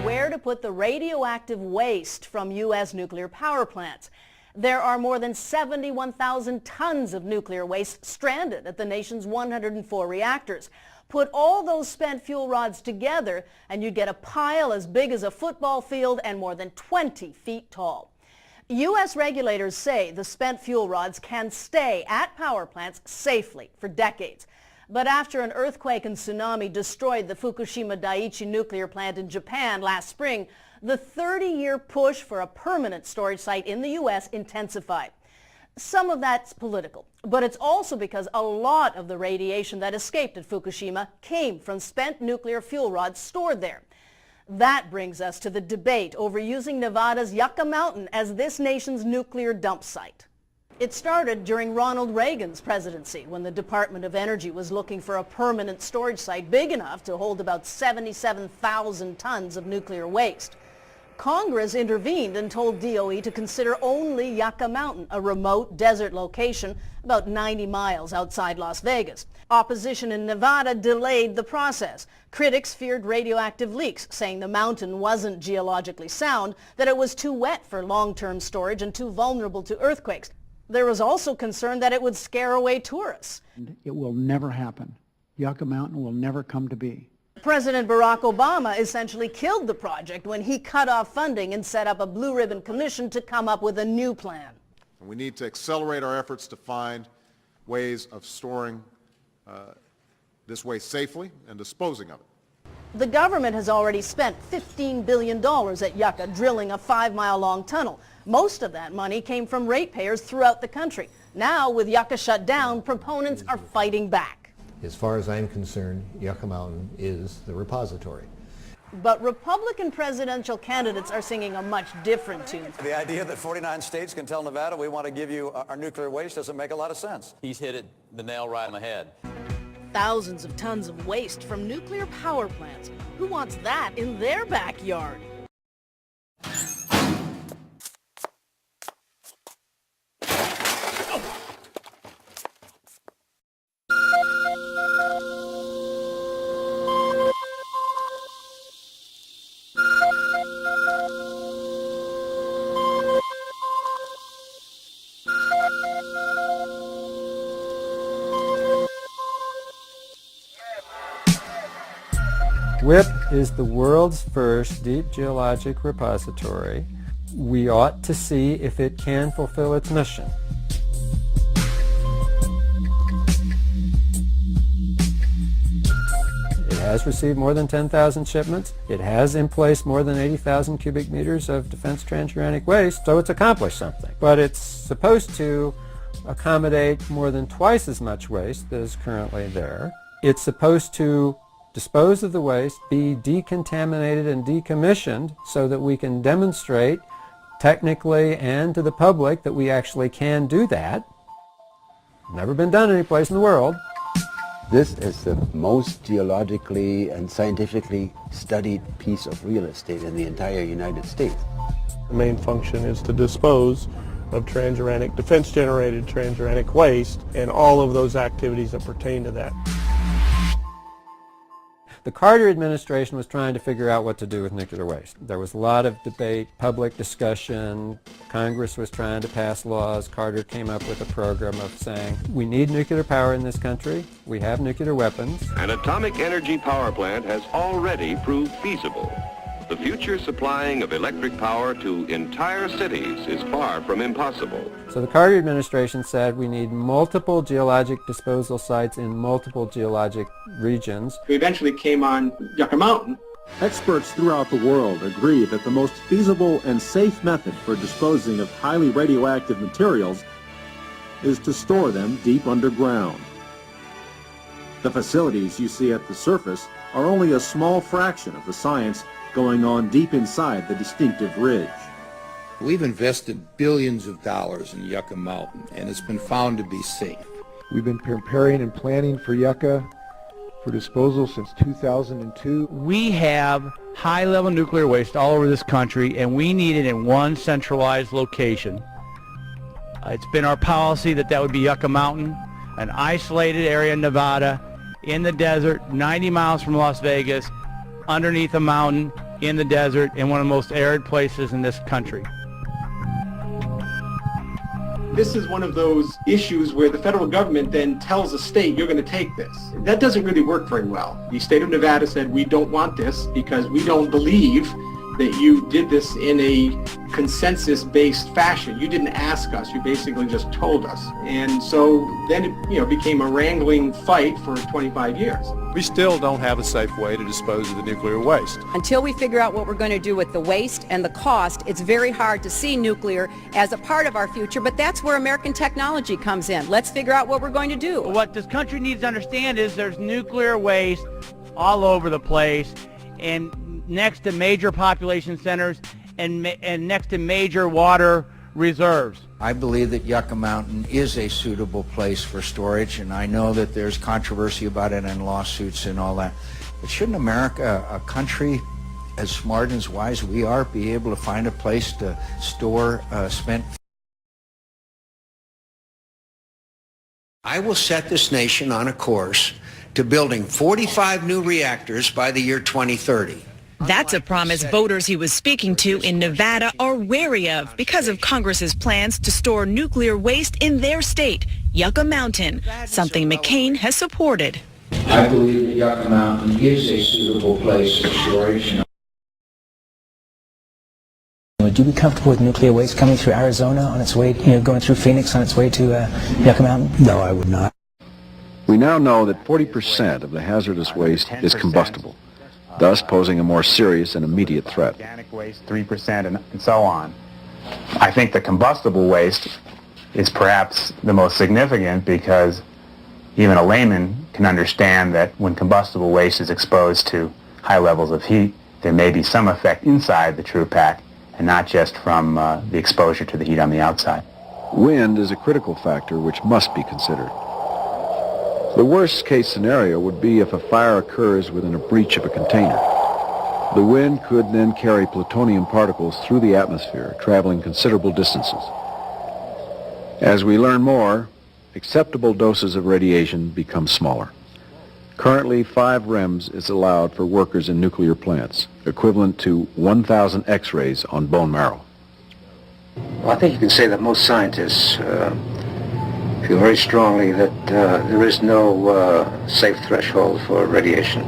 where to put the radioactive waste from U.S. nuclear power plants. There are more than 71,000 tons of nuclear waste stranded at the nation's 104 reactors. Put all those spent fuel rods together and you get a pile as big as a football field and more than 20 feet tall. U.S. regulators say the spent fuel rods can stay at power plants safely for decades. But after an earthquake and tsunami destroyed the Fukushima Daiichi nuclear plant in Japan last spring, the 30-year push for a permanent storage site in the U.S. intensified. Some of that's political, but it's also because a lot of the radiation that escaped at Fukushima came from spent nuclear fuel rods stored there. That brings us to the debate over using Nevada's Yucca Mountain as this nation's nuclear dump site. It started during Ronald Reagan's presidency, when the Department of Energy was looking for a permanent storage site big enough to hold about 77,000 tons of nuclear waste. Congress intervened and told DOE to consider only Yucca Mountain, a remote desert location about 90 miles outside Las Vegas. Opposition in Nevada delayed the process. Critics feared radioactive leaks, saying the mountain wasn't geologically sound, that it was too wet for long-term storage and too vulnerable to earthquakes. There was also concern that it would scare away tourists. It will never happen. Yucca Mountain will never come to be. President Barack Obama essentially killed the project when he cut off funding and set up a Blue Ribbon Commission to come up with a new plan. We need to accelerate our efforts to find ways of storing this waste safely and disposing of it. The government has already spent $15 billion at Yucca drilling a 5-mile-long tunnel. Most of that money came from ratepayers throughout the country. Now, with Yucca shut down, proponents are fighting back. As far as I'm concerned, Yucca Mountain is the repository. But Republican presidential candidates are singing a much different tune. The idea that 49 states can tell Nevada we want to give you our nuclear waste doesn't make a lot of sense. He's hit the nail right on the head. Thousands of tons of waste from nuclear power plants. Who wants that in their backyard? WIPP is the world's first deep geologic repository. We ought to see if it can fulfill its mission. It has received more than 10,000 shipments. It has in place more than 80,000 cubic meters of defense transuranic waste, so it's accomplished something. But it's supposed to accommodate more than twice as much waste that is currently there. It's supposed to dispose of the waste, be decontaminated and decommissioned so that we can demonstrate technically and to the public that we actually can do that. Never been done anyplace in the world. This is the most geologically and scientifically studied piece of real estate in the entire United States. The main function is to dispose of transuranic, defense-generated transuranic waste and all of those activities that pertain to that. The Carter administration was trying to figure out what to do with nuclear waste. There was a lot of debate, public discussion. Congress was trying to pass laws. Carter came up with a program of saying, we need nuclear power in this country. We have nuclear weapons. An atomic energy power plant has already proved feasible. The future supplying of electric power to entire cities is far from impossible. So the Carter administration said we need multiple geologic disposal sites in multiple geologic regions. We eventually came on Yucca Mountain. Experts throughout the world agree that the most feasible and safe method for disposing of highly radioactive materials is to store them deep underground. The facilities you see at the surface are only a small fraction of the science going on deep inside the distinctive ridge. We've invested billions of dollars in Yucca Mountain, and it's been found to be safe. We've been preparing and planning for Yucca for disposal since 2002. We have high-level nuclear waste all over this country, and we need it in one centralized location. It's been our policy that that would be Yucca Mountain, an isolated area in Nevada, in the desert, 90 miles from Las Vegas, underneath a mountain, in the desert in one of the most arid places in this country. This is one of those issues where the federal government then tells a state, you're going to take this. That doesn't really work very well. The state of Nevada said, we don't want this because we don't believe that you did this in a consensus-based fashion. You didn't ask us, you basically just told us. And so then it became a wrangling fight for 25 years. We still don't have a safe way to dispose of the nuclear waste. Until we figure out what we're going to do with the waste and the cost, it's very hard to see nuclear as a part of our future, but that's where American technology comes in. Let's figure out what we're going to do. What this country needs to understand is there's nuclear waste all over the place, and next to major population centers and next to major water reserves. I believe that Yucca Mountain is a suitable place for storage, and I know that there's controversy about it and lawsuits and all that. But shouldn't America, a country as smart and as wise as we are, be able to find a place to store spent? I will set this nation on a course to building 45 new reactors by the year 2030. That's a promise voters he was speaking to in Nevada are wary of because of Congress's plans to store nuclear waste in their state, Yucca Mountain, something McCain has supported. I believe that Yucca Mountain is a suitable place for storage. Would you be comfortable with nuclear waste coming through Arizona on its way, going through Phoenix on its way to Yucca Mountain? No, I would not. We now know that 40% of the hazardous waste is combustible, thus posing a more serious and immediate threat. Organic waste, 3%, and so on. I think the combustible waste is perhaps the most significant because even a layman can understand that when combustible waste is exposed to high levels of heat, there may be some effect inside the true pack and not just from the exposure to the heat on the outside. Wind is a critical factor which must be considered. The worst case scenario would be if a fire occurs within a breach of a container. The wind could then carry plutonium particles through the atmosphere, traveling considerable distances. As we learn more, acceptable doses of radiation become smaller. Currently, 5 REMs is allowed for workers in nuclear plants, equivalent to 1,000 X-rays on bone marrow. Well, I think you can say that most scientists feel very strongly that there is no safe threshold for radiation.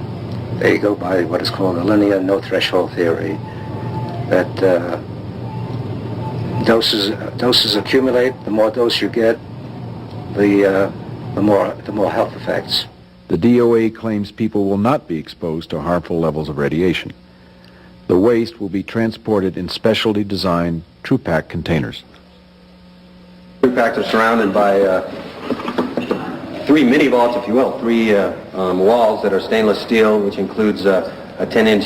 They go by what is called the linear no-threshold theory, that doses accumulate. The more dose you get, the more health effects. The DOE claims people will not be exposed to harmful levels of radiation. The waste will be transported in specially designed TruPack containers. TruPacks are surrounded by 3 mini vaults, if you will, 3 walls that are stainless steel, which includes a 10-inch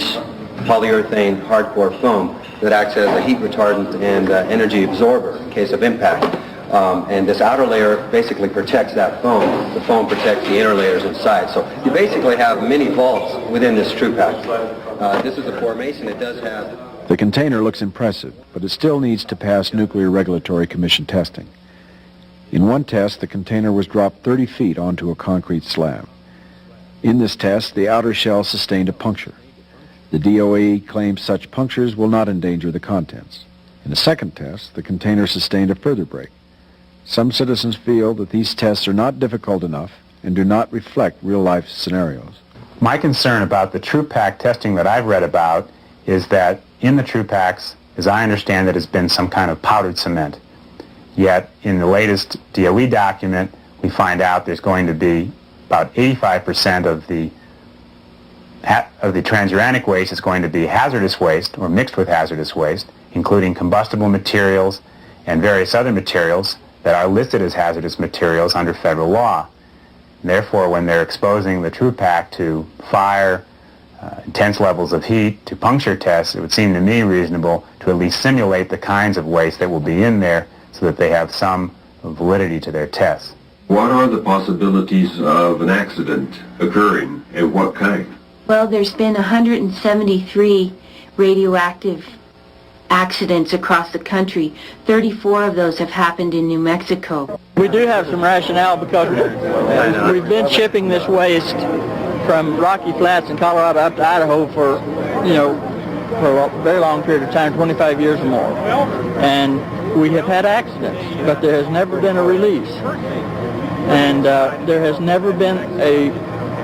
polyurethane hardcore foam that acts as a heat retardant and energy absorber in case of impact. And this outer layer basically protects that foam. The foam protects the inner layers inside. So you basically have mini vaults within this TruPack. This is a formation. It does have... The container looks impressive, but it still needs to pass Nuclear Regulatory Commission testing. In one test, the container was dropped 30 feet onto a concrete slab. In this test, the outer shell sustained a puncture. The DOE claims such punctures will not endanger the contents. In a second test, the container sustained a further break. Some citizens feel that these tests are not difficult enough and do not reflect real-life scenarios. My concern about the TruPack testing that I've read about is that in the TruPacks, as I understand it, has been some kind of powdered cement. Yet in the latest DOE document, we find out there's going to be about 85% of the transuranic waste is going to be hazardous waste or mixed with hazardous waste, including combustible materials and various other materials that are listed as hazardous materials under federal law. And therefore, when they're exposing the TruPack to fire, intense levels of heat, to puncture tests, it would seem to me reasonable to at least simulate the kinds of waste that will be in there so that they have some validity to their tests. What are the possibilities of an accident occurring, and what kind? Well, there's been 173 radioactive accidents across the country. 34 of those have happened in New Mexico. We do have some rationale because we've been shipping this waste from Rocky Flats in Colorado up to Idaho for, for a very long period of time, 25 years or more. And we have had accidents, but there has never been a release. And there has never been a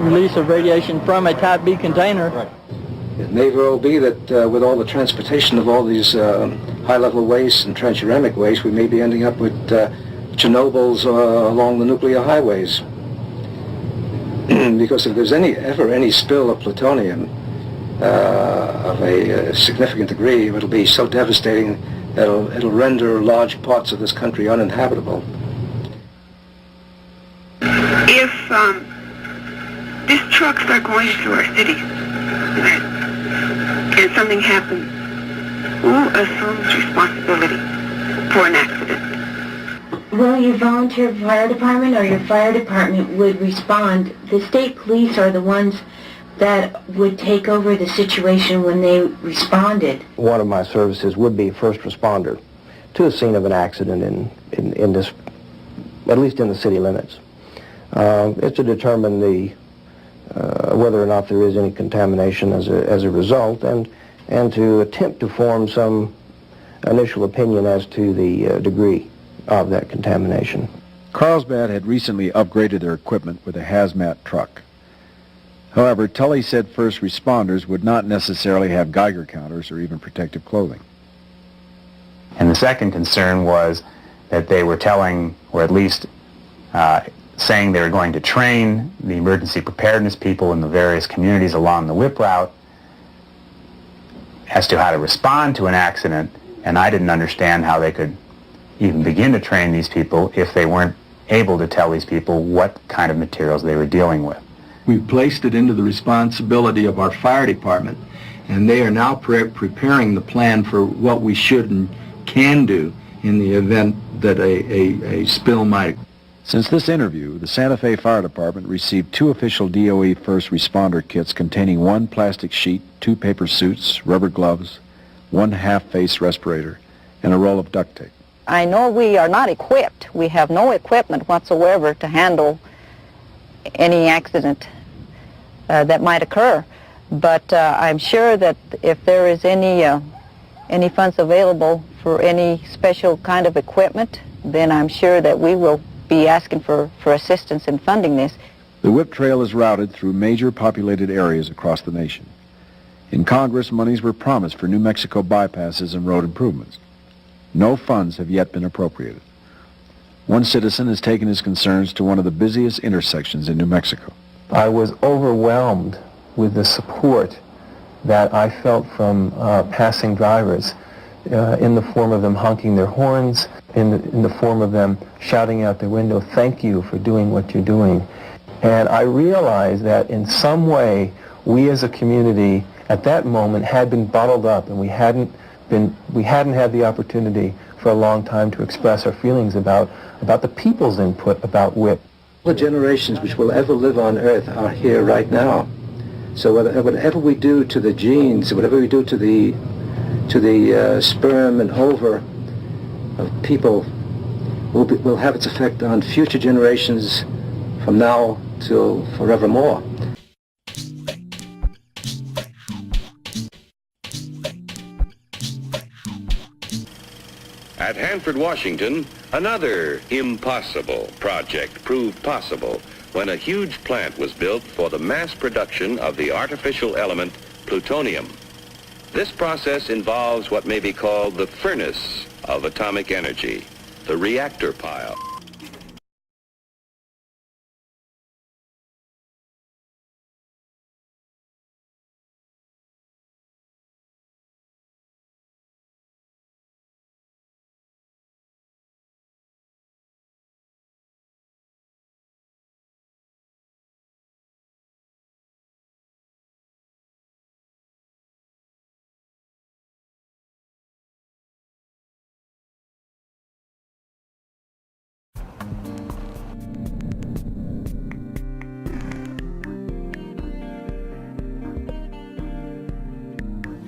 release of radiation from a Type B container. It may well be that with all the transportation of all these high-level wastes and transuranic waste, we may be ending up with Chernobyls along the nuclear highways. Because if there's ever any spill of plutonium of a significant degree, it'll be so devastating that it'll render large parts of this country uninhabitable. If these trucks are going through our city and something happens, who assumes responsibility for an accident? Well, your volunteer fire department or your fire department would respond. The state police are the ones that would take over the situation when they responded. One of my services would be first responder to a scene of an accident in this, at least in the city limits. It's to determine whether or not there is any contamination as a result, and to attempt to form some initial opinion as to the degree of that contamination. Carlsbad had recently upgraded their equipment with a hazmat truck. However, Tully said first responders would not necessarily have Geiger counters or even protective clothing. And the second concern was that they were telling, or at least saying they were going to train the emergency preparedness people in the various communities along the WIP route as to how to respond to an accident, and I didn't understand how they could even begin to train these people if they weren't able to tell these people what kind of materials they were dealing with. We've placed it into the responsibility of our fire department, and they are now preparing the plan for what we should and can do in the event that a spill might. Since this interview, the Santa Fe Fire Department received 2 official DOE first responder kits containing 1 plastic sheet, 2 paper suits, rubber gloves, 1 half-face respirator, and a roll of duct tape. I know we are not equipped. We have no equipment whatsoever to handle any accident that might occur. But I'm sure that if there is any funds available for any special kind of equipment, then I'm sure that we will be asking for assistance in funding this. The WIP trail is routed through major populated areas across the nation. In Congress, monies were promised for New Mexico bypasses and road improvements. No funds have yet been appropriated. One citizen has taken his concerns to one of the busiest intersections in New Mexico. I was overwhelmed with the support that I felt from passing drivers in the form of them honking their horns, in the form of them shouting out their window, "Thank you for doing what you're doing." And I realized that in some way we as a community at that moment had been bottled up, and we hadn't had the opportunity for a long time to express our feelings about the people's input about WIP. The generations which will ever live on Earth are here right now. So whatever we do to the genes, whatever we do to the sperm and ova of people will have its effect on future generations from now till forevermore. At Hanford, Washington, another impossible project proved possible when a huge plant was built for the mass production of the artificial element plutonium. This process involves what may be called the furnace of atomic energy, the reactor pile.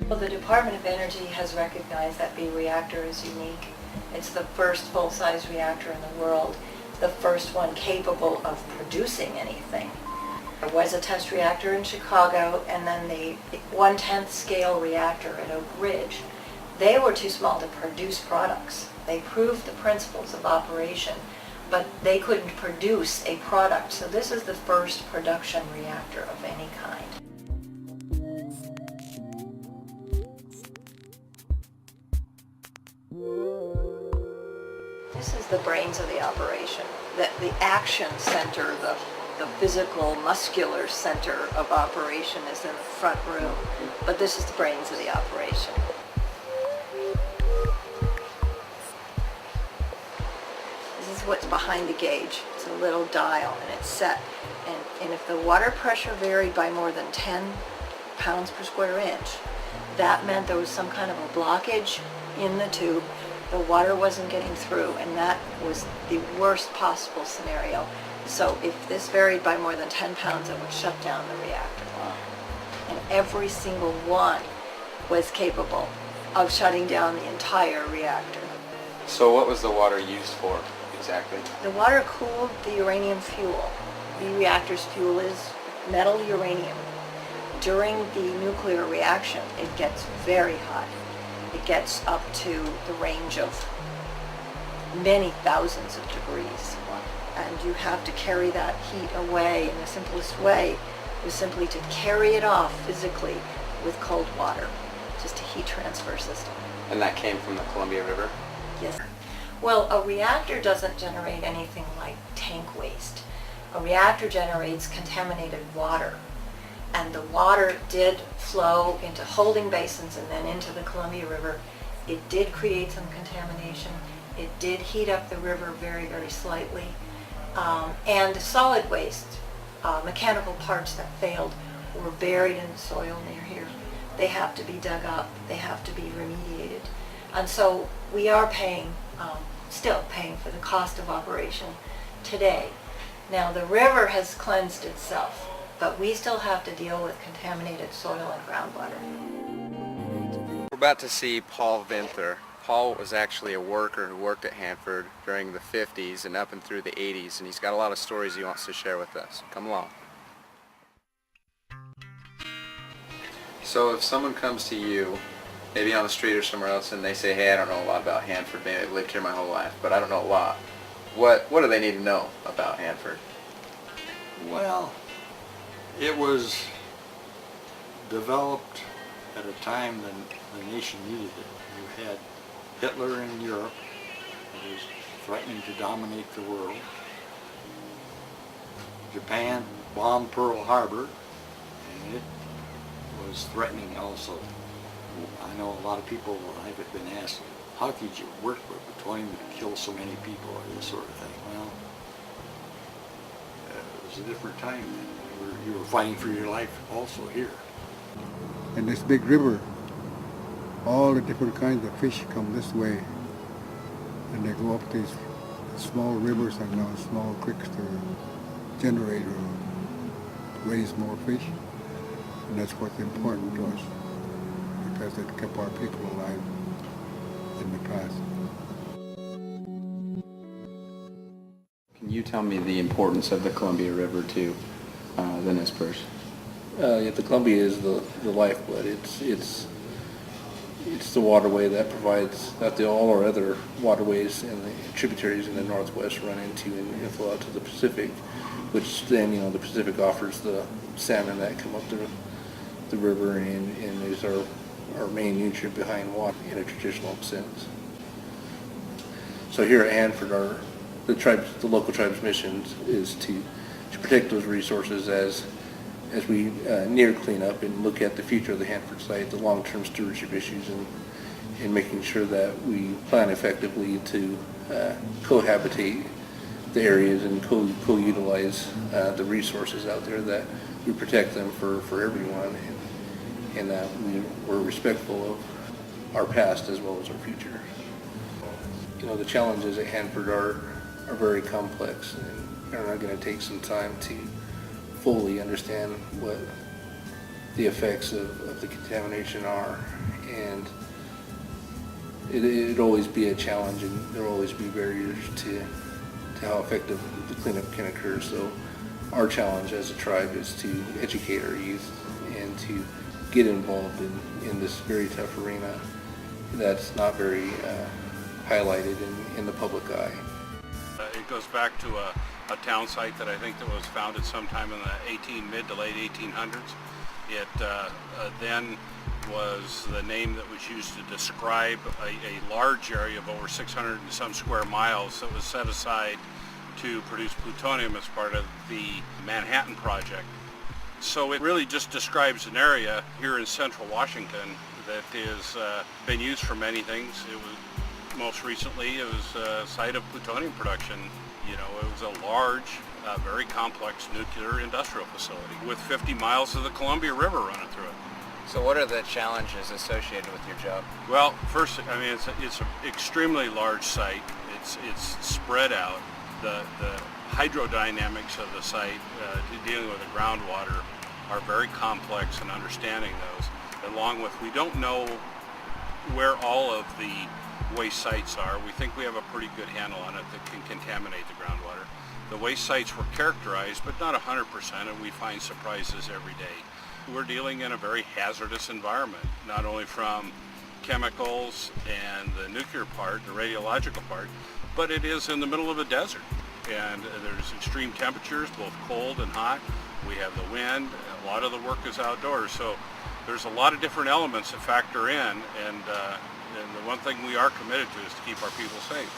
Well, the Department of Energy has recognized that B reactor is unique. It's the first full-size reactor in the world, the first one capable of producing anything. There was a test reactor in Chicago and then the 1/10 scale reactor at Oak Ridge. They were too small to produce products. They proved the principles of operation, but they couldn't produce a product. So this is the first production reactor of any kind. This is the brains of the operation, the action center, the physical, muscular center of operation is in the front room, but this is the brains of the operation. This is what's behind the gauge. It's a little dial and it's set. And if the water pressure varied by more than 10 pounds per square inch, that meant there was some kind of a blockage in the tube. The water wasn't getting through, and that was the worst possible scenario. So if this varied by more than 10 pounds, it would shut down the reactor. And every single one was capable of shutting down the entire reactor. So what was the water used for exactly? The water cooled the uranium fuel. The reactor's fuel is metal uranium. During the nuclear reaction, it gets very hot. It gets up to the range of many thousands of degrees. And you have to carry that heat away, and the simplest way was simply to carry it off physically with cold water, just a heat transfer system. And that came from the Columbia River? Yes. Well, a reactor doesn't generate anything like tank waste. A reactor generates contaminated water. And the water did flow into holding basins and then into the Columbia River. It did create some contamination. It did heat up the river very, very slightly. And solid waste, mechanical parts that failed, were buried in the soil near here. They have to be dug up. They have to be remediated. And so we are paying, still paying for the cost of operation today. Now the river has cleansed itself, but we still have to deal with contaminated soil and groundwater. We're about to see Paul Vinther. Paul was actually a worker who worked at Hanford during the 50s and up and through the 80s, and he's got a lot of stories he wants to share with us. Come along. So if someone comes to you, maybe on the street or somewhere else, and they say, hey, I don't know a lot about Hanford, maybe I've lived here my whole life, but I don't know a lot. What do they need to know about Hanford? Well, it was developed at a time when the nation needed it. You had Hitler in Europe, who was threatening to dominate the world. Japan bombed Pearl Harbor, and it was threatening also. I know a lot of people have been asked, how could you work with plutonium to kill so many people, or this sort of thing? Well, it was a different time then. You were fighting for your life also here. And this big river, all the different kinds of fish come this way, and they go up these small rivers and small creeks to generate or raise more fish. And that's what's important to us, because it kept our people alive in the past. Can you tell me the importance of the Columbia River to the Nispers? The Columbia is the lifeblood. It's the waterway that provides that all our other waterways and the tributaries in the Northwest run into and flow out to the Pacific, which then the Pacific offers the salmon that come up the river and is our main nutrient behind water in a traditional sense. So here at Hanford, the local tribes' mission is to protect those resources as we near cleanup and look at the future of the Hanford site, the long-term stewardship issues, and making sure that we plan effectively to cohabitate the areas and co-utilize the resources out there, that we protect them for everyone, and that we're respectful of our past as well as our future. The challenges at Hanford are very complex, and are going to take some time to fully understand what the effects of the contamination are, and it'll always be a challenge, and there'll always be barriers to how effective the cleanup can occur. So our challenge as a tribe is to educate our youth and to get involved in this very tough arena that's not very highlighted in the public eye. It goes back to a town site that I think that was founded sometime in the mid to late 1800s. It then was the name that was used to describe a large area of over 600 and some square miles that was set aside to produce plutonium as part of the Manhattan Project. So it really just describes an area here in central Washington that is been used for many things. It was most recently it was a site of plutonium production. You know, it was a large, very complex nuclear industrial facility with 50 miles of the Columbia River running through it. So what are the challenges associated with your job? Well, first, I mean, it's an extremely large site. It's spread out. The hydrodynamics of the site, dealing with the groundwater, are very complex in understanding those. Along with, we don't know where all of the waste sites are. We think we have a pretty good handle on it that can contaminate the groundwater. The waste sites were characterized, but not 100%, and we find surprises every day. We're dealing in a very hazardous environment, not only from chemicals and the nuclear part, the radiological part, but it is in the middle of a desert. And there's extreme temperatures, both cold and hot. We have the wind. A lot of the work is outdoors. So there's a lot of different elements that factor in. And the one thing we are committed to is to keep our people safe.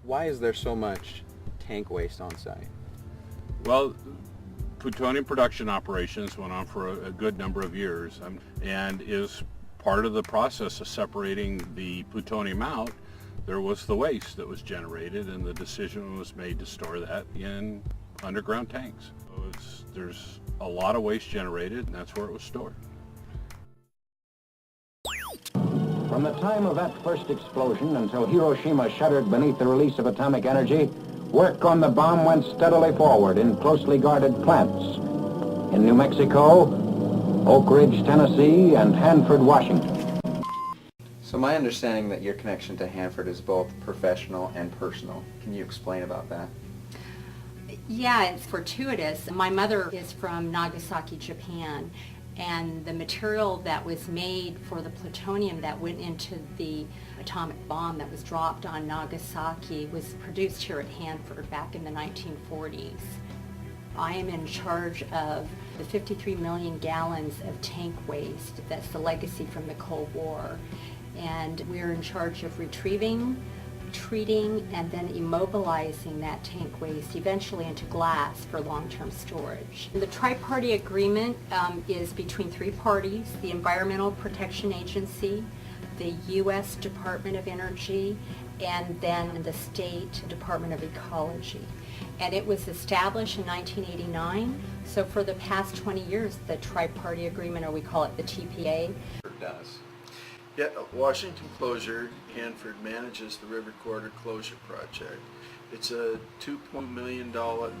Why is there so much tank waste on site? Well, plutonium production operations went on for a good number of years, and is part of the process of separating the plutonium out. There was the waste that was generated, and the decision was made to store that in underground tanks. So there's a lot of waste generated, and that's where it was stored. From the time of that first explosion until Hiroshima shuddered beneath the release of atomic energy, work on the bomb went steadily forward in closely guarded plants in New Mexico, Oak Ridge, Tennessee, and Hanford, Washington. So my understanding that your connection to Hanford is both professional and personal. Can you explain about that? Yeah, it's fortuitous. My mother is from Nagasaki, Japan, and the material that was made for the plutonium that went into the atomic bomb that was dropped on Nagasaki was produced here at Hanford back in the 1940s. I am in charge of the 53 million gallons of tank waste. That's the legacy from the Cold War. And we're in charge of retrieving, treating, and then immobilizing that tank waste eventually into glass for long-term storage. The tri-party agreement is between three parties: the Environmental Protection Agency, the U.S. Department of Energy, and then the State Department of Ecology. And it was established in 1989, so for the past 20 years the tri-party agreement, or we call it the TPA. Does. Yeah, Washington Closure, Hanford manages the River Corridor Closure Project. It's a $2.1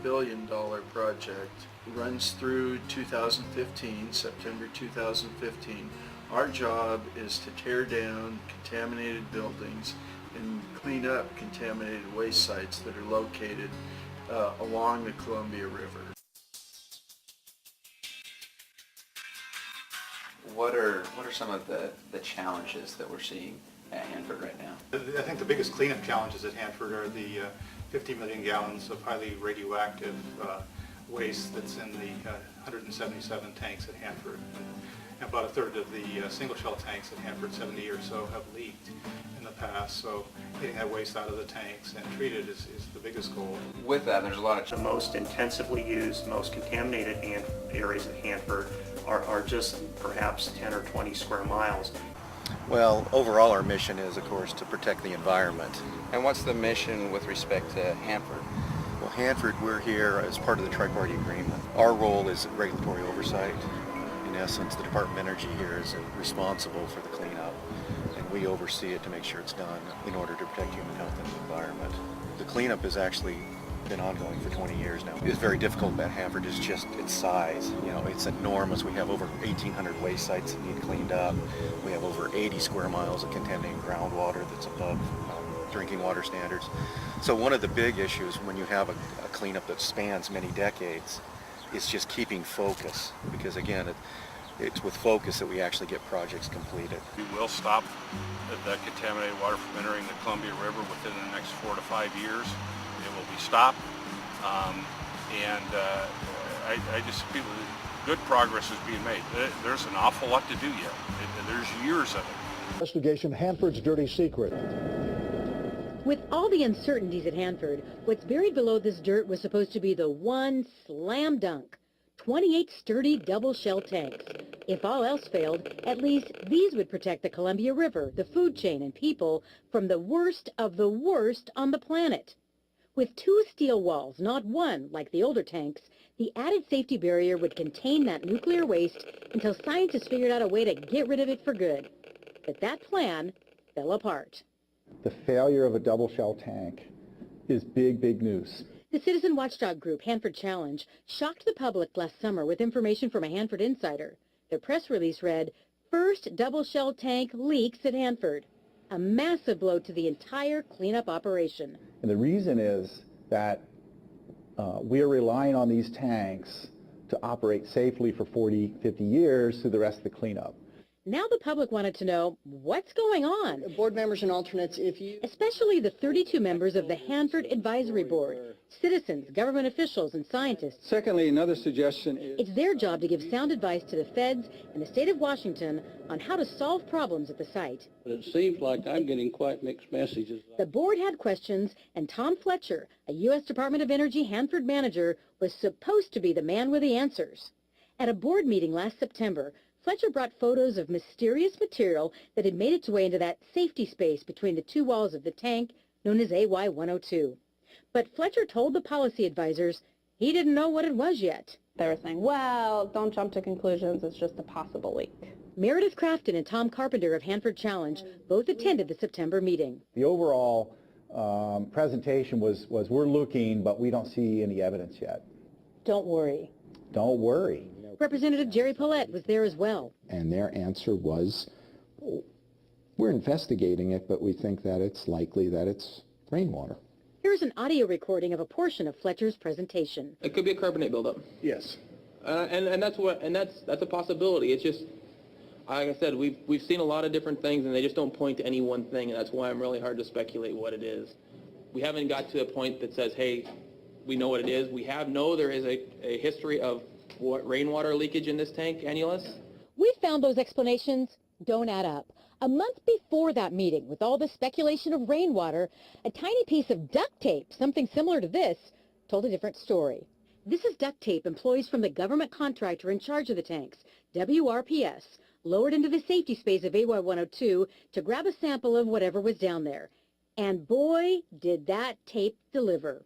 billion project. It runs through 2015, September 2015. Our job is to tear down contaminated buildings and clean up contaminated waste sites that are located along the Columbia River. What are some of the challenges that we're seeing at Hanford right now? I think the biggest cleanup challenges at Hanford are the 50 million gallons of highly radioactive waste that's in the 177 tanks at Hanford. And about a third of the single shell tanks at Hanford, 70 or so, have leaked in the past. So getting that waste out of the tanks and treated is the biggest goal. With that, there's a lot of the most intensively used, most contaminated areas at Hanford are just perhaps 10 or 20 square miles. Well, overall our mission is, of course, to protect the environment. And what's the mission with respect to Hanford? Well, Hanford, we're here as part of the tri-party agreement. Our role is regulatory oversight. In essence, the Department of Energy here is responsible for the cleanup, and we oversee it to make sure it's done in order to protect human health and the environment. The cleanup has actually been ongoing for 20 years now. It's very difficult at Hanford. It's just its size. You know, it's enormous. We have over 1,800 waste sites that need cleaned up. We have over 80 square miles of contaminated groundwater that's above drinking water standards. So one of the big issues when you have a cleanup that spans many decades is just keeping focus, because again, it's with focus that we actually get projects completed. We will stop the contaminated water from entering the Columbia River within the next 4 to 5 years. It will be stopped, I just feel good progress is being made. There's an awful lot to do yet. There's years of it. Investigation Hanford's dirty secret. With all the uncertainties at Hanford, what's buried below this dirt was supposed to be the one slam dunk. 28 sturdy double shell tanks. If all else failed, at least these would protect the Columbia River, the food chain, and people from the worst of the worst on the planet. With 2 steel walls, not one like the older tanks, the added safety barrier would contain that nuclear waste until scientists figured out a way to get rid of it for good. But that plan fell apart. The failure of a double shell tank is big, big news. The citizen watchdog group Hanford Challenge shocked the public last summer with information from a Hanford insider. Their press release read, "First double shell tank leaks at Hanford." A massive blow to the entire cleanup operation. And the reason is that we are relying on these tanks to operate safely for 40, 50 years through the rest of the cleanup. Now the public wanted to know what's going on. Board members and alternates, especially the 32 members of the Hanford Advisory Board, citizens, government officials, and scientists. Secondly, another suggestion is... It's their job to give sound advice to the feds and the state of Washington on how to solve problems at the site. But it seems like I'm getting quite mixed messages. The board had questions, and Tom Fletcher, a U.S. Department of Energy Hanford manager, was supposed to be the man with the answers. At a board meeting last September, Fletcher brought photos of mysterious material that had made its way into that safety space between the 2 walls of the tank known as AY-102. But Fletcher told the policy advisors he didn't know what it was yet. They were saying, well, don't jump to conclusions, it's just a possible leak. Meredith Crafton and Tom Carpenter of Hanford Challenge both attended the September meeting. The overall presentation was we're looking, but we don't see any evidence yet. Don't worry. Don't worry. Representative Jerry Paulette was there as well. And their answer was, we're investigating it, but we think that it's likely that it's rainwater. Here's an audio recording of a portion of Fletcher's presentation. It could be a carbonate buildup. Yes. And that's a possibility. It's just, like I said, we've seen a lot of different things, and they just don't point to any one thing, and that's why I'm really hard to speculate what it is. We haven't got to a point that says, hey, we know what it is. We know there is a history of rainwater leakage in this tank, annulus. We found those explanations don't add up. A month before that meeting, with all the speculation of rainwater, a tiny piece of duct tape, something similar to this, told a different story. This is duct tape employees from the government contractor in charge of the tanks, WRPS, lowered into the safety space of AY-102 to grab a sample of whatever was down there. And boy, did that tape deliver.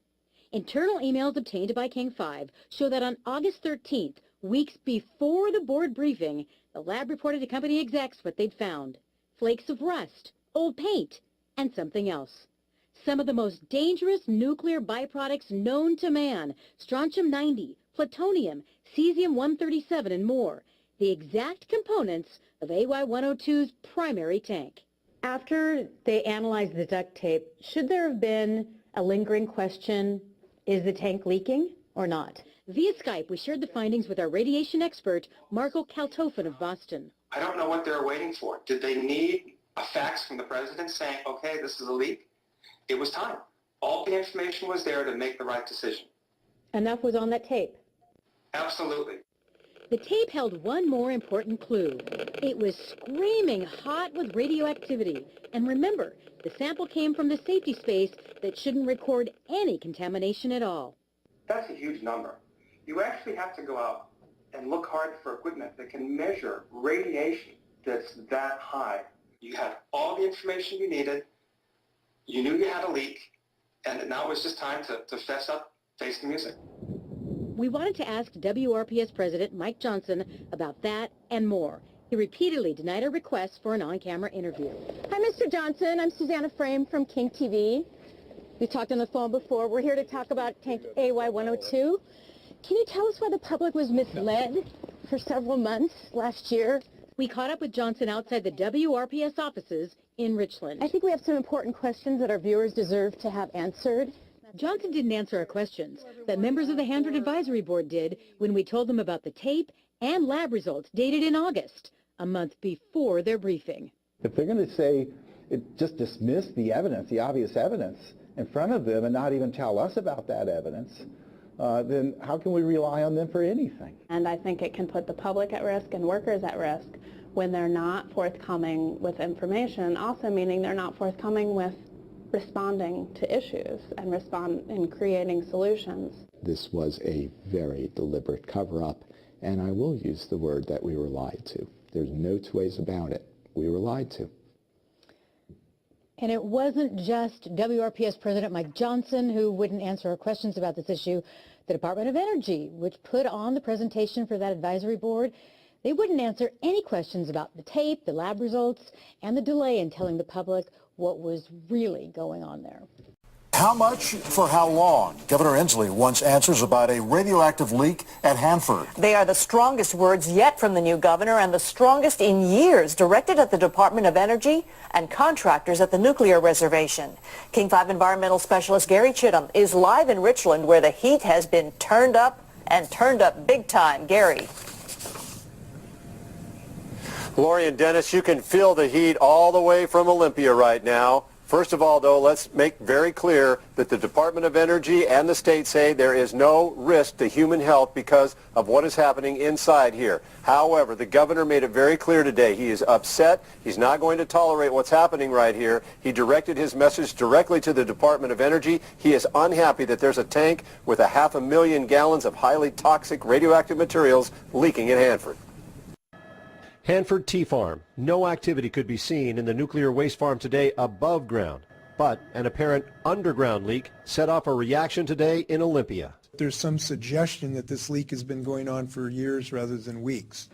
Internal emails obtained by King 5 show that on August 13th, weeks before the board briefing, the lab reported to company execs what they'd found. Flakes of rust, old paint, and something else. Some of the most dangerous nuclear byproducts known to man, strontium-90, plutonium, cesium-137, and more. The exact components of AY-102's primary tank. After they analyzed the duct tape, should there have been a lingering question, is the tank leaking or not? Via Skype, we shared the findings with our radiation expert, Marco Kaltofen of Boston. I don't know what they're waiting for. Did they need a fax from the president saying, okay, this is a leak? It was time. All the information was there to make the right decision. Enough was on that tape. Absolutely. The tape held one more important clue. It was screaming hot with radioactivity. And remember, the sample came from the safety space that shouldn't record any contamination at all. That's a huge number. You actually have to go out and look hard for equipment that can measure radiation that's that high. You had all the information you needed, you knew you had a leak, and now it was just time to fess up, face the music. We wanted to ask WRPS President Mike Johnson about that and more. He repeatedly denied our request for an on-camera interview. Hi, Mr. Johnson. I'm Susanna Frame from King TV. We talked on the phone before. We're here to talk about tank AY-102. Can you tell us why the public was misled for several months last year? We caught up with Johnson outside the WRPS offices in Richland. I think we have some important questions that our viewers deserve to have answered. Johnson didn't answer our questions, but members of the Hanford Advisory Board did when we told them about the tape and lab results dated in August, a month before their briefing. If they're going to say, just dismiss the evidence, the obvious evidence in front of them and not even tell us about that evidence, then how can we rely on them for anything? And I think it can put the public at risk and workers at risk when they're not forthcoming with information, also meaning they're not forthcoming with responding to issues and creating solutions. This was a very deliberate cover-up, and I will use the word that we were lied to. There's no two ways about it. We were lied to. And it wasn't just WRPS President Mike Johnson who wouldn't answer our questions about this issue. The Department of Energy, which put on the presentation for that advisory board, they wouldn't answer any questions about the tape, the lab results, and the delay in telling the public what was really going on there. How much for how long? Governor Inslee wants answers about a radioactive leak at Hanford. They are the strongest words yet from the new governor and the strongest in years, directed at the Department of Energy and contractors at the nuclear reservation. King 5 environmental specialist Gary Chittum is live in Richland, where the heat has been turned up and turned up big time. Gary. Lori and Dennis, you can feel the heat all the way from Olympia right now. First of all, though, let's make very clear that the Department of Energy and the state say there is no risk to human health because of what is happening inside here. However, the governor made it very clear today. He is upset. He's not going to tolerate what's happening right here. He directed his message directly to the Department of Energy. He is unhappy that there's a tank with 500,000 gallons of highly toxic radioactive materials leaking at Hanford. Hanford Tea Farm. No activity could be seen in the nuclear waste farm today above ground, but an apparent underground leak set off a reaction today in Olympia. There's some suggestion that this leak has been going on for years rather than weeks.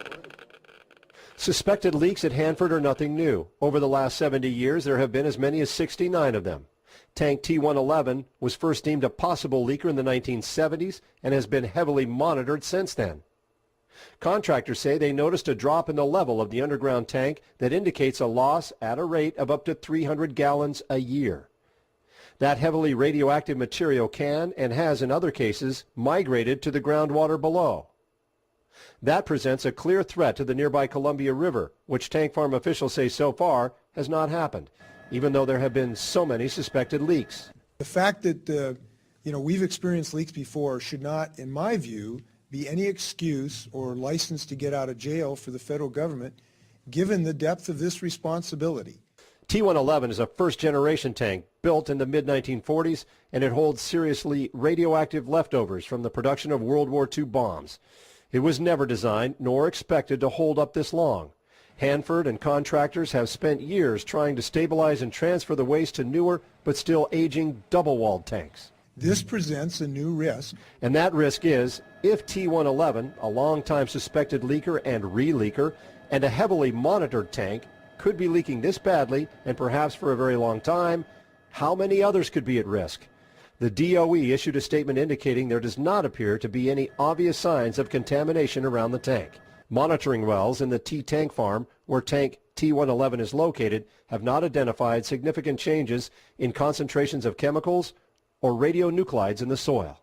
Suspected leaks at Hanford are nothing new. Over the last 70 years, there have been as many as 69 of them. Tank T111 was first deemed a possible leaker in the 1970s and has been heavily monitored since then. Contractors say they noticed a drop in the level of the underground tank that indicates a loss at a rate of up to 300 gallons a year. That heavily radioactive material can and has in other cases migrated to the groundwater below. That presents a clear threat to the nearby Columbia River, which tank farm officials say so far has not happened, even though there have been so many suspected leaks. The fact that we've experienced leaks before should not, in my view, be any excuse or license to get out of jail for the federal government, given the depth of this responsibility. T111 is a first-generation tank built in the mid-1940s, and it holds seriously radioactive leftovers from the production of World War II bombs. It was never designed nor expected to hold up this long. Hanford and contractors have spent years trying to stabilize and transfer the waste to newer but still aging double-walled tanks. This presents a new risk. And that risk is, if T111, a long-time suspected leaker and re-leaker, and a heavily monitored tank, could be leaking this badly, and perhaps for a very long time, how many others could be at risk? The DOE issued a statement indicating there does not appear to be any obvious signs of contamination around the tank. Monitoring wells in the T-tank farm, where tank T111 is located, have not identified significant changes in concentrations of chemicals or radionuclides in the soil.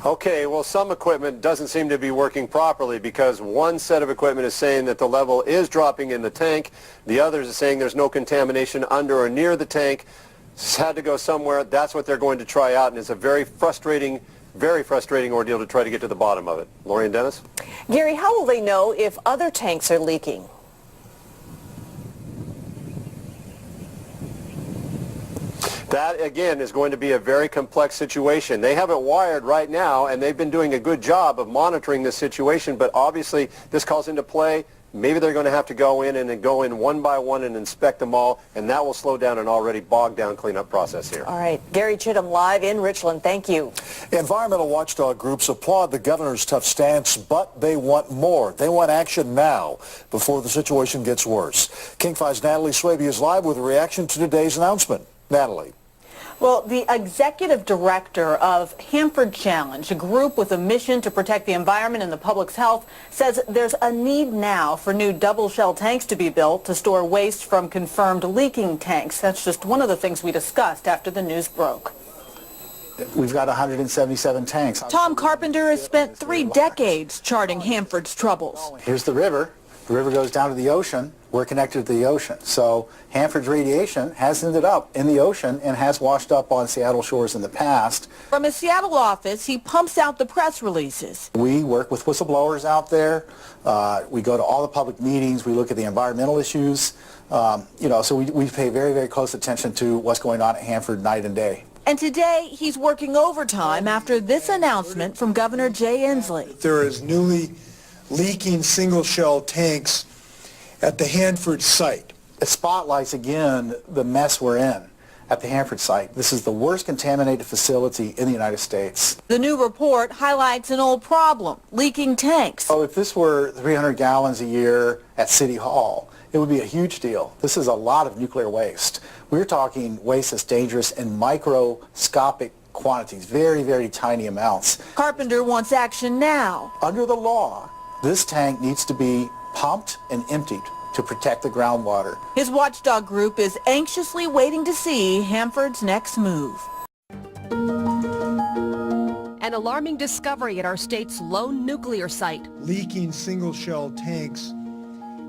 Okay, well, some equipment doesn't seem to be working properly because one set of equipment is saying that the level is dropping in the tank. The others are saying there's no contamination under or near the tank. It's had to go somewhere. That's what they're going to try out, and it's a very frustrating ordeal to try to get to the bottom of it. Lori and Dennis? Gary, how will they know if other tanks are leaking? That, again, is going to be a very complex situation. They have it wired right now, and they've been doing a good job of monitoring this situation, but obviously this calls into play. Maybe they're going to have to go in and then go in one by one and inspect them all, and that will slow down an already bogged down cleanup process here. All right. Gary Chittum live in Richland. Thank you. Environmental watchdog groups applaud the governor's tough stance, but they want more. They want action now before the situation gets worse. King 5's Natalie Swaby is live with a reaction to today's announcement. Natalie. Well, the executive director of Hanford Challenge, a group with a mission to protect the environment and the public's health, says there's a need now for new double shell tanks to be built to store waste from confirmed leaking tanks. That's just one of the things we discussed after the news broke. We've got 177 tanks. Tom Carpenter has spent 3 decades charting Hanford's troubles. Here's the river. The river goes down to the ocean. We're connected to the ocean. So Hanford's radiation has ended up in the ocean and has washed up on Seattle shores in the past. From his Seattle office, he pumps out the press releases. We work with whistleblowers out there. We go to all the public meetings. We look at the environmental issues. So we pay very, very close attention to what's going on at Hanford night and day. And today, he's working overtime after this announcement from Governor Jay Inslee. There is newly leaking single-shell tanks at the Hanford site. It spotlights again the mess we're in at the Hanford site. This is the worst contaminated facility in the United States. The new report highlights an old problem, leaking tanks. Oh, if this were 300 gallons a year at City Hall, it would be a huge deal. This is a lot of nuclear waste. We're talking waste that's dangerous in microscopic quantities, very, very tiny amounts. Carpenter wants action now. Under the law, this tank needs to be pumped and emptied to protect the groundwater. His watchdog group is anxiously waiting to see Hanford's next move. An alarming discovery at our state's lone nuclear site. Leaking single-shell tanks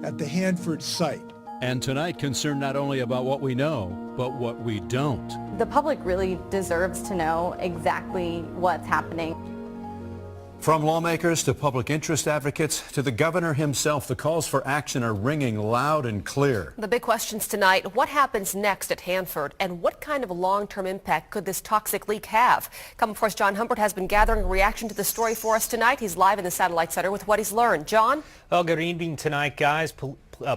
at the Hanford site. And tonight concerned not only about what we know, but what we don't. The public really deserves to know exactly what's happening. From lawmakers to public interest advocates to the governor himself, the calls for action are ringing loud and clear. The big questions tonight: what happens next at Hanford, and what kind of long-term impact could this toxic leak have? Coming for us, John Humbert has been gathering a reaction to the story for us tonight. He's live in the Satellite Center with what he's learned. John? Well, good evening tonight, guys.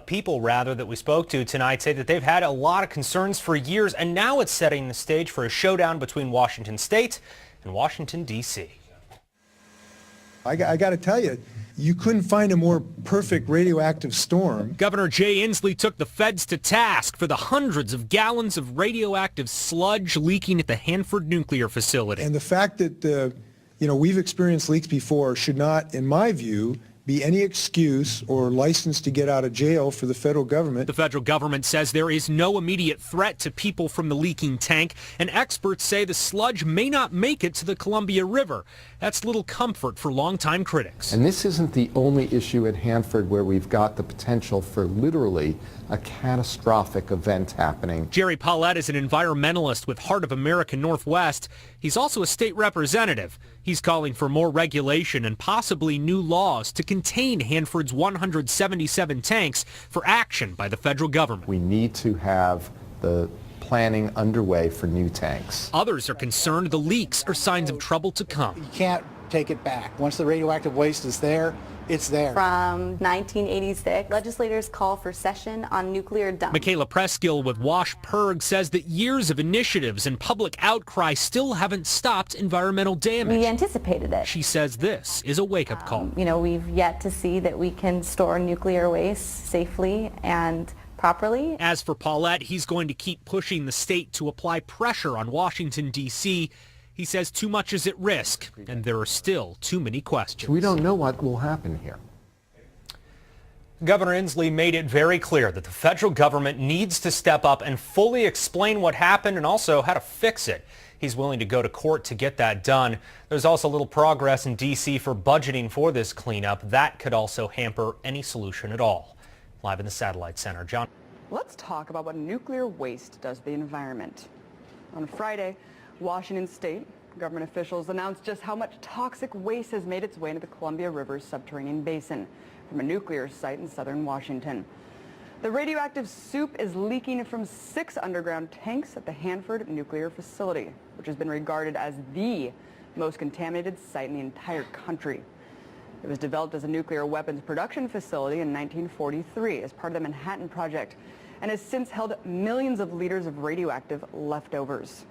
People that we spoke to tonight say that they've had a lot of concerns for years, and now it's setting the stage for a showdown between Washington State and Washington, D.C. I got to tell you, you couldn't find a more perfect radioactive storm. Governor Jay Inslee took the feds to task for the hundreds of gallons of radioactive sludge leaking at the Hanford nuclear facility. And the fact that, we've experienced leaks before should not, in my view, be any excuse or license to get out of jail for the federal government. The federal government says there is no immediate threat to people from the leaking tank, and experts say the sludge may not make it to the Columbia River. That's little comfort for longtime critics. And this isn't the only issue at Hanford where we've got the potential for literally a catastrophic event happening. Jerry Paulette is an environmentalist with Heart of America Northwest. He's also a state representative. He's calling for more regulation and possibly new laws to contain Hanford's 177 tanks for action by the federal government. We need to have the planning underway for new tanks. Others are concerned the leaks are signs of trouble to come. You can't take it back. Once the radioactive waste is there, it's there. From 1986, legislators call for session on nuclear dumps. Michaela Preskill with WashPerg says that years of initiatives and public outcry still haven't stopped environmental damage. We anticipated it. She says this is a wake-up call. We've yet to see that we can store nuclear waste safely and properly. As for Paulette, he's going to keep pushing the state to apply pressure on Washington, D.C. He says too much is at risk, and there are still too many questions. We don't know what will happen here. Governor Inslee made it very clear that the federal government needs to step up and fully explain what happened and also how to fix it. He's willing to go to court to get that done. There's also little progress in D.C. for budgeting for this cleanup. That could also hamper any solution at all. Live in the Satellite Center, John. Let's talk about what nuclear waste does to the environment. On Friday, Washington State government officials announced just how much toxic waste has made its way into the Columbia River's subterranean basin from a nuclear site in southern Washington. The radioactive soup is leaking from 6 underground tanks at the Hanford nuclear facility, which has been regarded as the most contaminated site in the entire country. It was developed as a nuclear weapons production facility in 1943 as part of the Manhattan Project and has since held millions of liters of radioactive leftovers.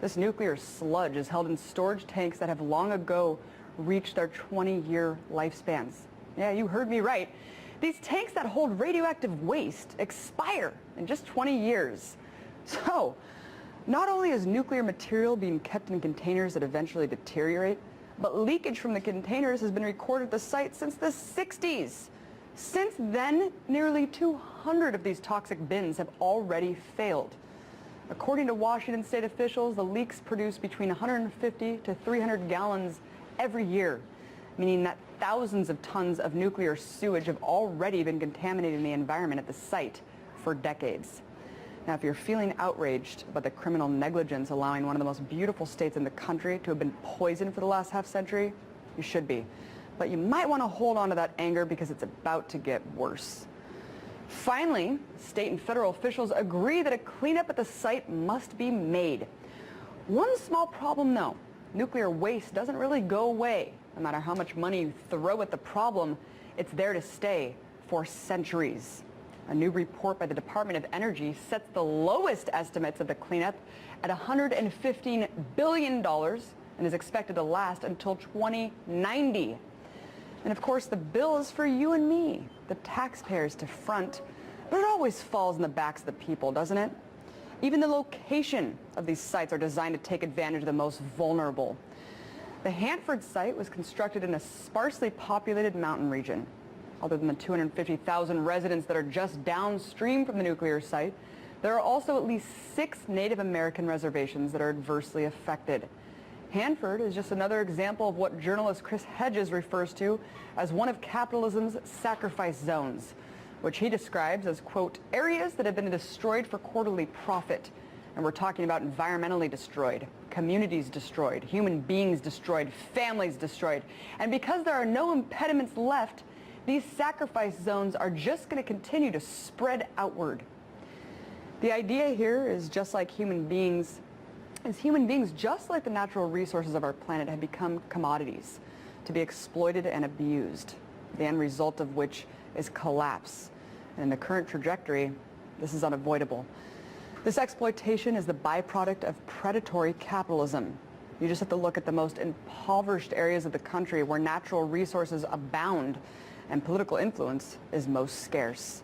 This nuclear sludge is held in storage tanks that have long ago reached their 20-year lifespans. Yeah, you heard me right. These tanks that hold radioactive waste expire in just 20 years. So, Not only is nuclear material being kept in containers that eventually deteriorate, but leakage from the containers has been recorded at the site since the 60s. Since then, nearly 200 of these toxic bins have already failed. According to Washington state officials, the leaks produce between 150 to 300 gallons every year, meaning that thousands of tons of nuclear sewage have already been contaminating the environment at the site for decades. Now, if you're feeling outraged by the criminal negligence allowing one of the most beautiful states in the country to have been poisoned for the last half-century, you should be. But you might want to hold on to that anger because it's about to get worse. Finally, state and federal officials agree that a cleanup at the site must be made. One small problem, though. Nuclear waste doesn't really go away. No matter how much money you throw at the problem, it's there to stay for centuries. A new report by the Department of Energy sets the lowest estimates of the cleanup at $115 billion and is expected to last until 2090. And of course, the bill is for you and me, the taxpayers, to front, but it always falls in the backs of the people, doesn't it? Even the location of these sites are designed to take advantage of the most vulnerable. The Hanford site was constructed in a sparsely populated mountain region. Other than the 250,000 residents that are just downstream from the nuclear site, there are also at least 6 Native American reservations that are adversely affected. Hanford is just another example of what journalist Chris Hedges refers to as one of capitalism's sacrifice zones, which he describes as, quote, areas that have been destroyed for quarterly profit. And we're talking about environmentally destroyed, communities destroyed, human beings destroyed, families destroyed. And because there are no impediments left, these sacrifice zones are just going to continue to spread outward. The idea here is just like human beings, just like the natural resources of our planet, have become commodities to be exploited and abused, the end result of which is collapse. And in the current trajectory, this is unavoidable. This exploitation is the byproduct of predatory capitalism. You just have to look at the most impoverished areas of the country where natural resources abound and political influence is most scarce.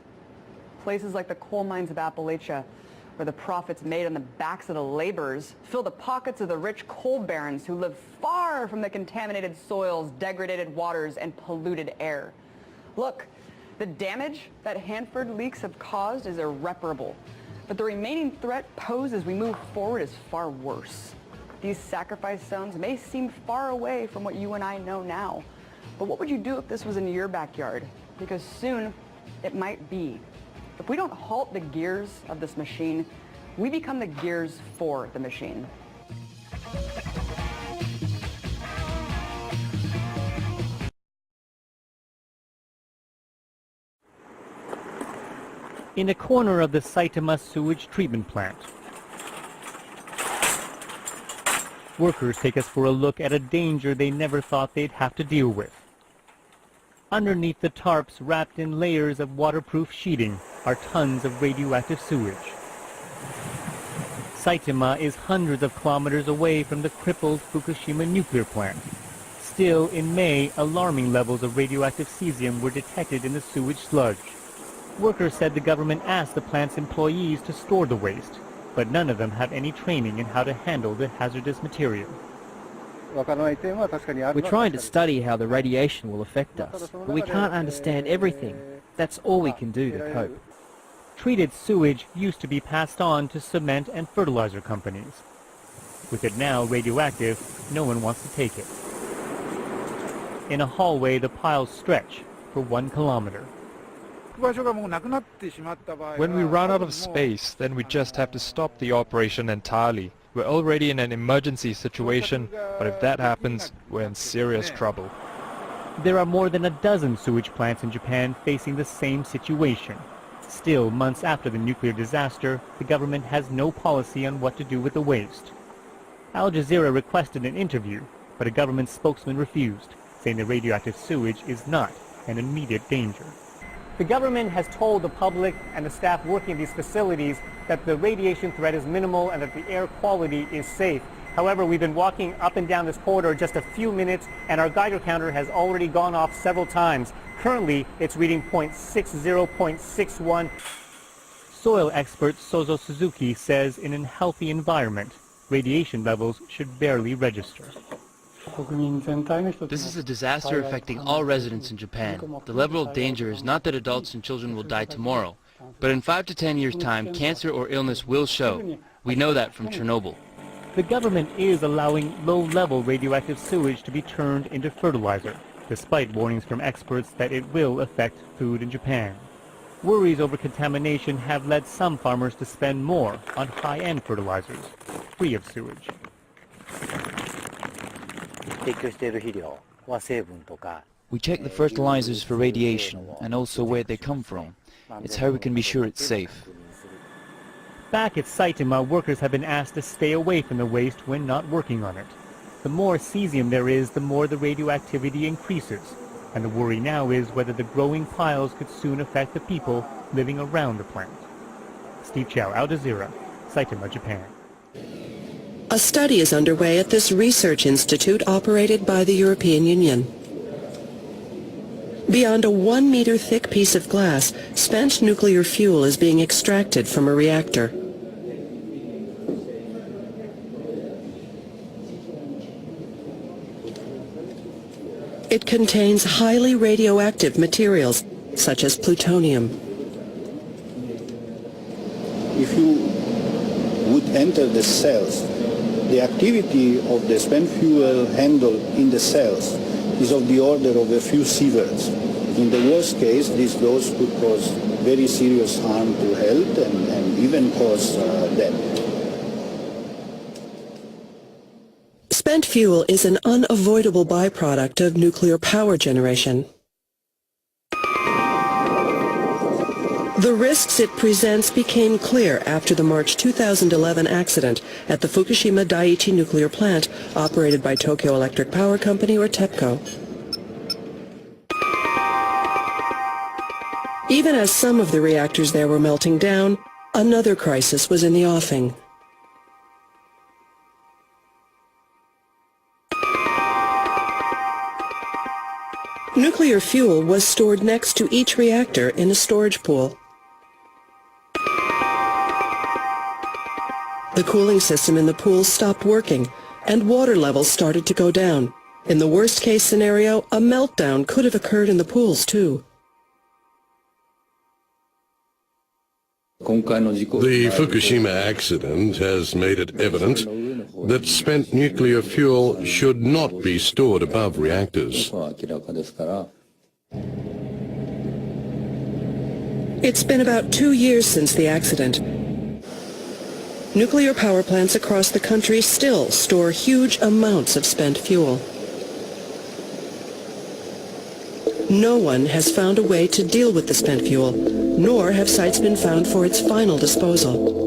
Places like the coal mines of Appalachia, where the profits made on the backs of the laborers fill the pockets of the rich coal barons who live far from the contaminated soils, degraded waters, and polluted air. Look, the damage that Hanford leaks have caused is irreparable, but the remaining threat posed as we move forward is far worse. These sacrifice zones may seem far away from what you and I know now, but what would you do if this was in your backyard? Because soon it might be. If we don't halt the gears of this machine, we become the gears for the machine. In a corner of the Saitama sewage treatment plant, workers take us for a look at a danger they never thought they'd have to deal with. Underneath the tarps wrapped in layers of waterproof sheeting are tons of radioactive sewage. Saitama is hundreds of kilometers away from the crippled Fukushima nuclear plant. Still, in May, alarming levels of radioactive cesium were detected in the sewage sludge. Workers said the government asked the plant's employees to store the waste, but none of them have any training in how to handle the hazardous material. We're trying to study how the radiation will affect us, but we can't understand everything. That's all we can do to cope. Treated sewage used to be passed on to cement and fertilizer companies. With it now radioactive, no one wants to take it. In a hallway, the piles stretch for 1 kilometer. When we run out of space, then we just have to stop the operation entirely. We're already in an emergency situation, but if that happens, we're in serious trouble. There are more than a dozen sewage plants in Japan facing the same situation. Still, months after the nuclear disaster, the government has no policy on what to do with the waste. Al Jazeera requested an interview, but a government spokesman refused, saying the radioactive sewage is not an immediate danger. The government has told the public and the staff working in these facilities that the radiation threat is minimal and that the air quality is safe. However, we've been walking up and down this corridor just a few minutes, and our Geiger counter has already gone off several times. Currently, it's reading 0.60, 0.61. Soil expert Sozo Suzuki says in a healthy environment, radiation levels should barely register. This is a disaster affecting all residents in Japan. The level of danger is not that adults and children will die tomorrow, but in 5 to 10 years' time, cancer or illness will show. We know that from Chernobyl. The government is allowing low-level radioactive sewage to be turned into fertilizer, despite warnings from experts that it will affect food in Japan. Worries over contamination have led some farmers to spend more on high-end fertilizers, free of sewage. We check the fertilizers for radiation and also where they come from. It's how we can be sure it's safe. Back at Saitama, workers have been asked to stay away from the waste when not working on it. The more cesium there is, the more the radioactivity increases. And the worry now is whether the growing piles could soon affect the people living around the plant. Steve Chow, Al Jazeera, Saitama, Japan. A study is underway at this research institute operated by the European Union. Beyond a 1-meter thick piece of glass, spent nuclear fuel is being extracted from a reactor. It contains highly radioactive materials, such as plutonium. If you would enter the cells, the activity of the spent fuel handled in the cells is of the order of a few sieverts. In the worst case, this dose could cause very serious harm to health and even cause death. Spent fuel is an unavoidable byproduct of nuclear power generation. The risks it presents became clear after the March 2011 accident at the Fukushima Daiichi nuclear plant operated by Tokyo Electric Power Company, or TEPCO. Even as some of the reactors there were melting down, another crisis was in the offing. Nuclear fuel was stored next to each reactor in a storage pool. The cooling system in the pool stopped working, and water levels started to go down. In the worst-case scenario, a meltdown could have occurred in the pools, too. The Fukushima accident has made it evident that spent nuclear fuel should not be stored above reactors. It's been about 2 years since the accident. Nuclear power plants across the country still store huge amounts of spent fuel. No one has found a way to deal with the spent fuel, nor have sites been found for its final disposal.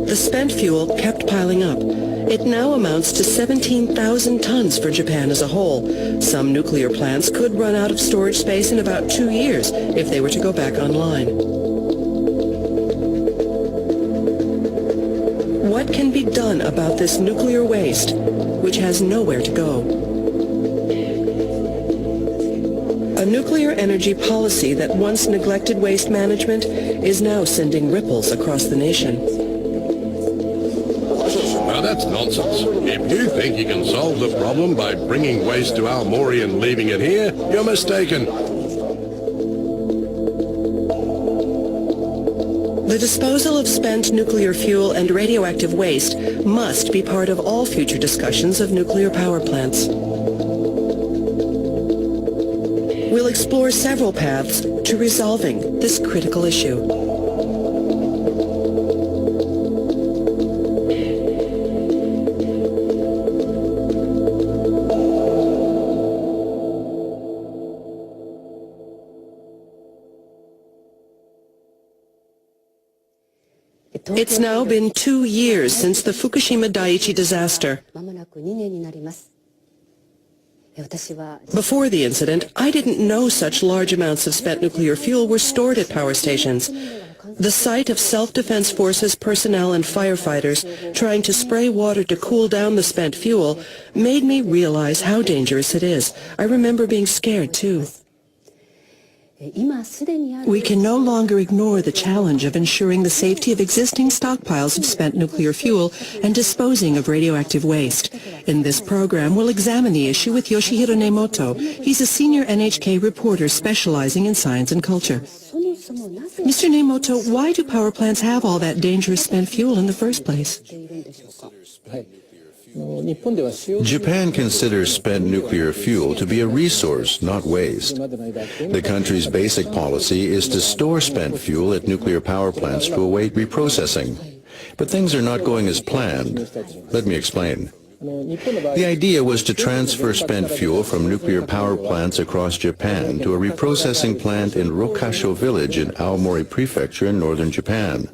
The spent fuel kept piling up. It now amounts to 17,000 tons for Japan as a whole. Some nuclear plants could run out of storage space in about 2 years if they were to go back online. What can be done about this nuclear waste, which has nowhere to go? A nuclear energy policy that once neglected waste management is now sending ripples across the nation. Now that's nonsense. If you think you can solve the problem by bringing waste to Aomori and leaving it here, you're mistaken. The disposal of spent nuclear fuel and radioactive waste must be part of all future discussions of nuclear power plants. We'll explore several paths to resolving this critical issue. It's now been 2 years since the Fukushima Daiichi disaster. Before the incident, I didn't know such large amounts of spent nuclear fuel were stored at power stations. The sight of self-defense forces personnel and firefighters trying to spray water to cool down the spent fuel made me realize how dangerous it is. I remember being scared, too. We can no longer ignore the challenge of ensuring the safety of existing stockpiles of spent nuclear fuel and disposing of radioactive waste. In this program, we'll examine the issue with Yoshihiro Nemoto. He's a senior NHK reporter specializing in science and culture. Mr. Nemoto, why do power plants have all that dangerous spent fuel in the first place? Japan considers spent nuclear fuel to be a resource, not waste. The country's basic policy is to store spent fuel at nuclear power plants to await reprocessing. But things are not going as planned. Let me explain. The idea was to transfer spent fuel from nuclear power plants across Japan to a reprocessing plant in Rokasho village in Aomori Prefecture in northern Japan.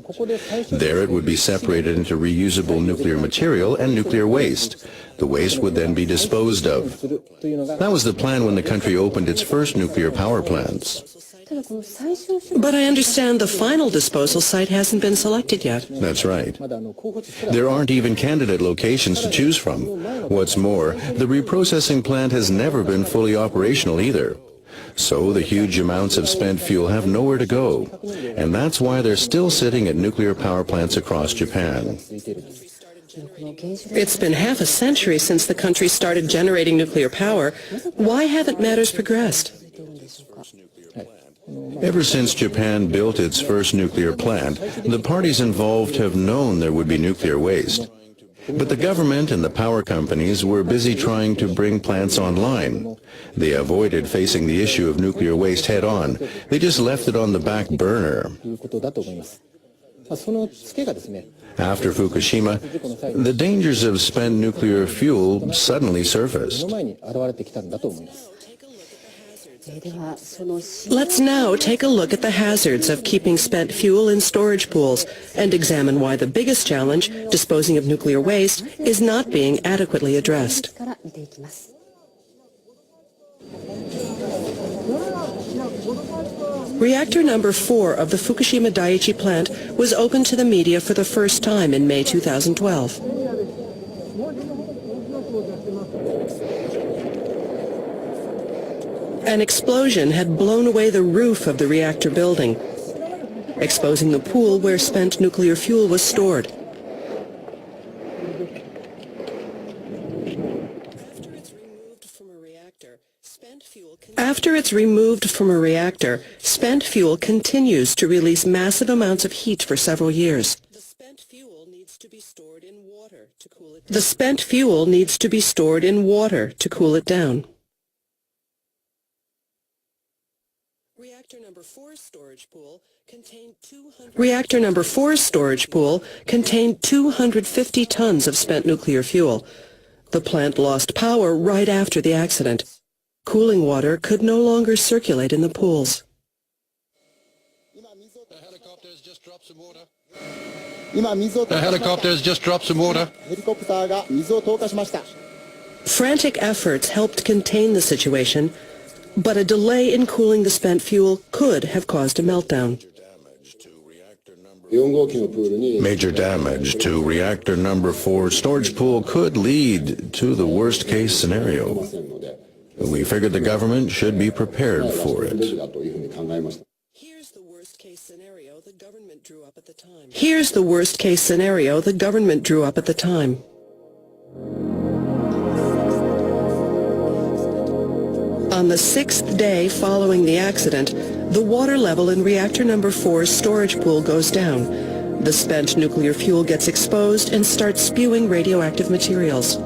There it would be separated into reusable nuclear material and nuclear waste. The waste would then be disposed of. That was the plan when the country opened its first nuclear power plants. But I understand the final disposal site hasn't been selected yet. That's right. There aren't even candidate locations to choose from. What's more, the reprocessing plant has never been fully operational either. So the huge amounts of spent fuel have nowhere to go. And that's why they're still sitting at nuclear power plants across Japan. It's been half a century since the country started generating nuclear power. Why haven't matters progressed? Ever since Japan built its first nuclear plant, the parties involved have known there would be nuclear waste. But the government and the power companies were busy trying to bring plants online. They avoided facing the issue of nuclear waste head-on. They just left it on the back burner. After Fukushima, the dangers of spent nuclear fuel suddenly surfaced. Let's now take a look at the hazards of keeping spent fuel in storage pools and examine why the biggest challenge, disposing of nuclear waste, is not being adequately addressed. Reactor number 4 of the Fukushima Daiichi plant was opened to the media for the first time in May 2012. An explosion had blown away the roof of the reactor building, exposing the pool where spent nuclear fuel was stored. After it's removed from a reactor, spent fuel continues to release massive amounts of heat for several years. The spent fuel needs to be stored in water to cool it down. Reactor number 4's storage pool contained 250 tons of spent nuclear fuel. The plant lost power right after the accident. Cooling water could no longer circulate in the pools. A helicopter has just dropped some water. Frantic efforts helped contain the situation, but a delay in cooling the spent fuel could have caused a meltdown. Major damage to reactor number 4 storage pool could lead to the worst-case scenario. We figured the government should be prepared for it. Here's the worst-case scenario the government drew up at the time. On the 6th day following the accident, the water level in reactor number 4's storage pool goes down. The spent nuclear fuel gets exposed and starts spewing radioactive materials.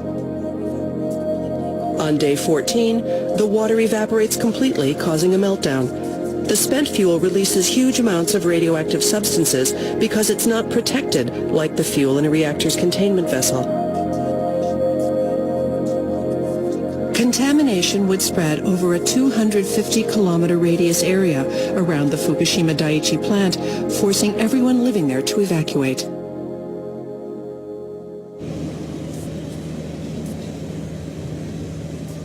On day 14, the water evaporates completely, causing a meltdown. The spent fuel releases huge amounts of radioactive substances because it's not protected like the fuel in a reactor's containment vessel. Contamination would spread over a 250-kilometer radius area around the Fukushima Daiichi plant, forcing everyone living there to evacuate.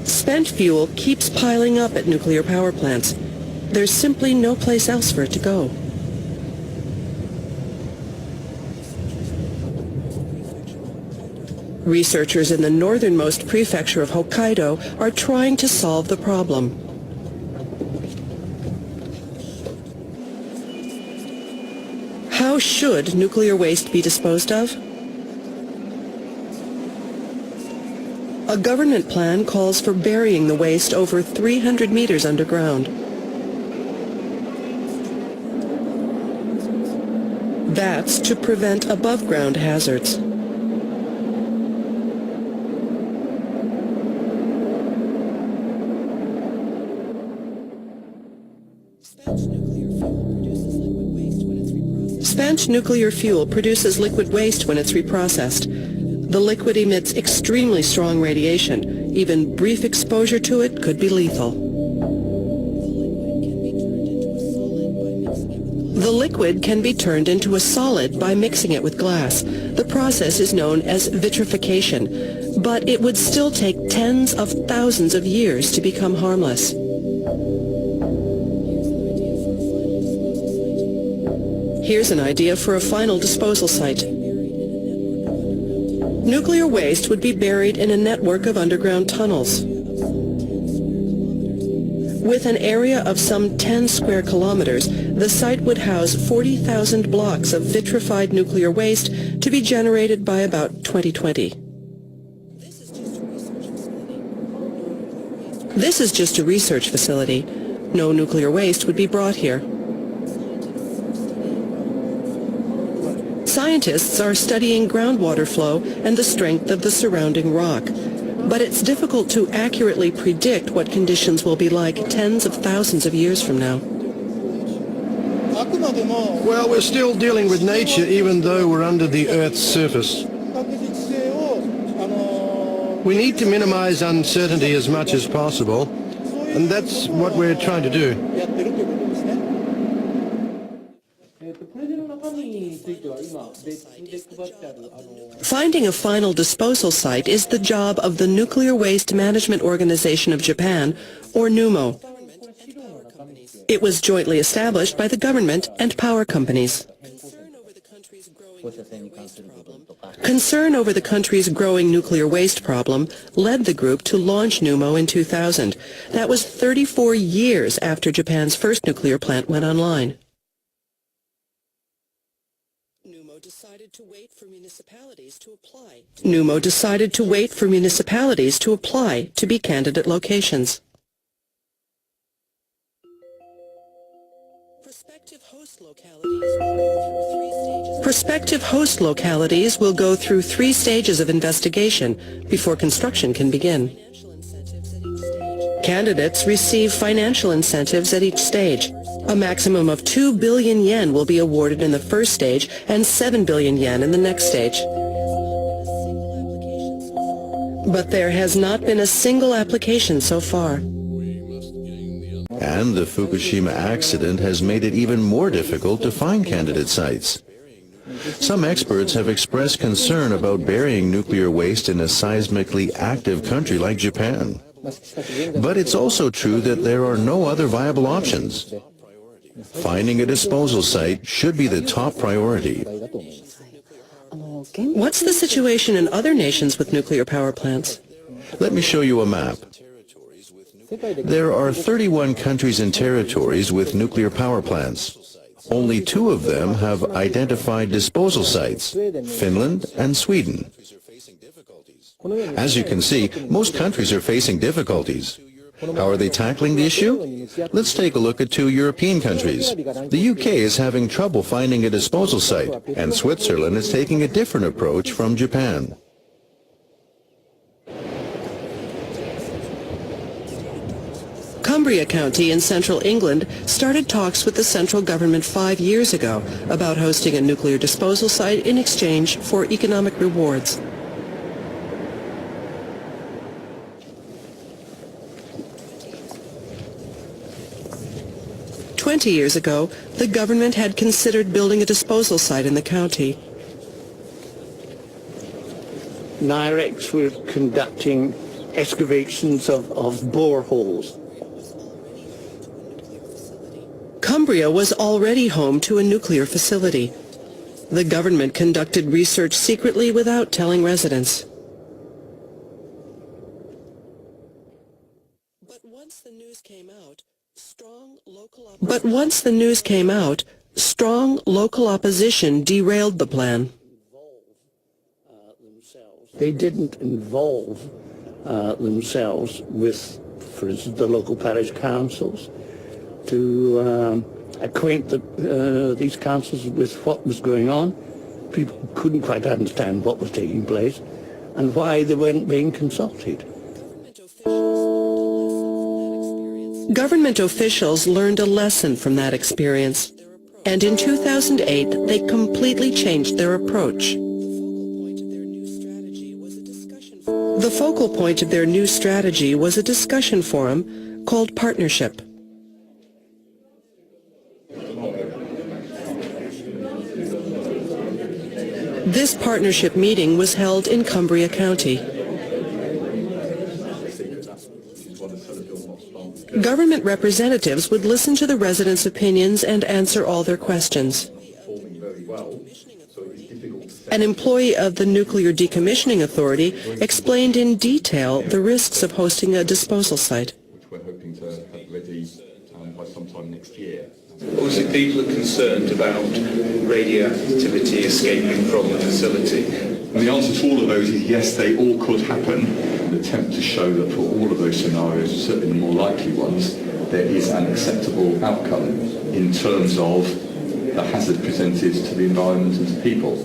Spent fuel keeps piling up at nuclear power plants. There's simply no place else for it to go. Researchers in the northernmost prefecture of Hokkaido are trying to solve the problem. How should nuclear waste be disposed of? A government plan calls for burying the waste over 300 meters underground. That's to prevent above-ground hazards. Spent nuclear fuel produces liquid waste when it's reprocessed. The liquid emits extremely strong radiation. Even brief exposure to it could be lethal. The liquid can be turned into a solid by mixing it with glass. The process is known as vitrification, but it would still take tens of thousands of years to become harmless. Here's an idea for a final disposal site. Nuclear waste would be buried in a network of underground tunnels. With an area of some 10 square kilometers, the site would house 40,000 blocks of vitrified nuclear waste to be generated by about 2020. This is just a research facility. No nuclear waste would be brought here. Scientists are studying groundwater flow and the strength of the surrounding rock. But it's difficult to accurately predict what conditions will be like tens of thousands of years from now. Well, we're still dealing with nature even though we're under the Earth's surface. We need to minimize uncertainty as much as possible, and that's what we're trying to do. Finding a final disposal site is the job of the Nuclear Waste Management Organization of Japan, or NUMO. It was jointly established by the government and power companies. Concern over the country's growing nuclear waste problem led the group to launch NUMO in 2000. That was 34 years after Japan's first nuclear plant went online. NUMO decided to wait for municipalities to apply to be candidate locations. Prospective host localities will go through 3 stages of investigation before construction can begin. Candidates receive financial incentives at each stage. A maximum of 2 billion yen will be awarded in the first stage and 7 billion yen in the next stage. But there has not been a single application so far. And the Fukushima accident has made it even more difficult to find candidate sites. Some experts have expressed concern about burying nuclear waste in a seismically active country like Japan. But it's also true that there are no other viable options. Finding a disposal site should be the top priority. What's the situation in other nations with nuclear power plants? Let me show you a map. There are 31 countries and territories with nuclear power plants. Only 2 of them have identified disposal sites, Finland and Sweden. As you can see, most countries are facing difficulties. How are they tackling the issue? Let's take a look at 2 European countries. The UK is having trouble finding a disposal site, and Switzerland is taking a different approach from Japan. Cumbria County in central England started talks with the central government 5 years ago about hosting a nuclear disposal site in exchange for economic rewards. "20 years ago, the government had considered building a disposal site in the county. NIREX were conducting excavations of boreholes. Cumbria was already home to a nuclear facility. The government conducted research secretly without telling residents. But once the news came out, But once the news came out, strong local opposition derailed the plan. They didn't involve themselves with, for instance, the local parish councils to acquaint these councils with what was going on. People couldn't quite understand what was taking place and why they weren't being consulted. Government officials learned a lesson from that experience, and in 2008 they completely changed their approach. The focal point of their new strategy was a discussion forum called Partnership. This partnership meeting was held in Cumbria County. Government representatives would listen to the residents' opinions and answer all their questions. An employee of the Nuclear Decommissioning Authority explained in detail the risks of hosting a disposal site. Which we're hoping to have ready by sometime next year. Obviously, people are concerned about radioactivity escaping from the facility. And the answer to all of those is yes, they all could happen. An attempt to show that for all of those scenarios, certainly the more likely ones, there is an acceptable outcome in terms of the hazard presented to the environment and to people.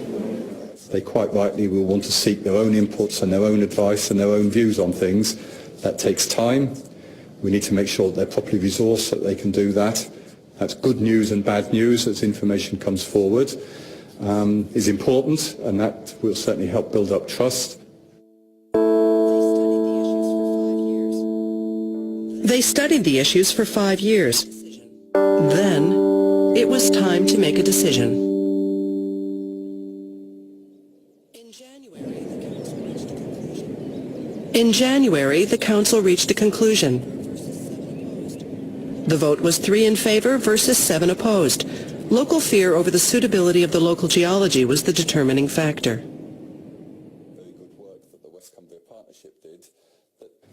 They quite rightly will want to seek their own inputs and their own advice and their own views on things. That takes time. We need to make sure that they're properly resourced so that they can do that. That's good news and bad news as information comes forward, is important, and that will certainly help build up trust. They studied the issues for 5 years. Then, it was time to make a decision. In January, the council reached a conclusion. The vote was 3 in favor versus 7 opposed. Local fear over the suitability of the local geology was the determining factor.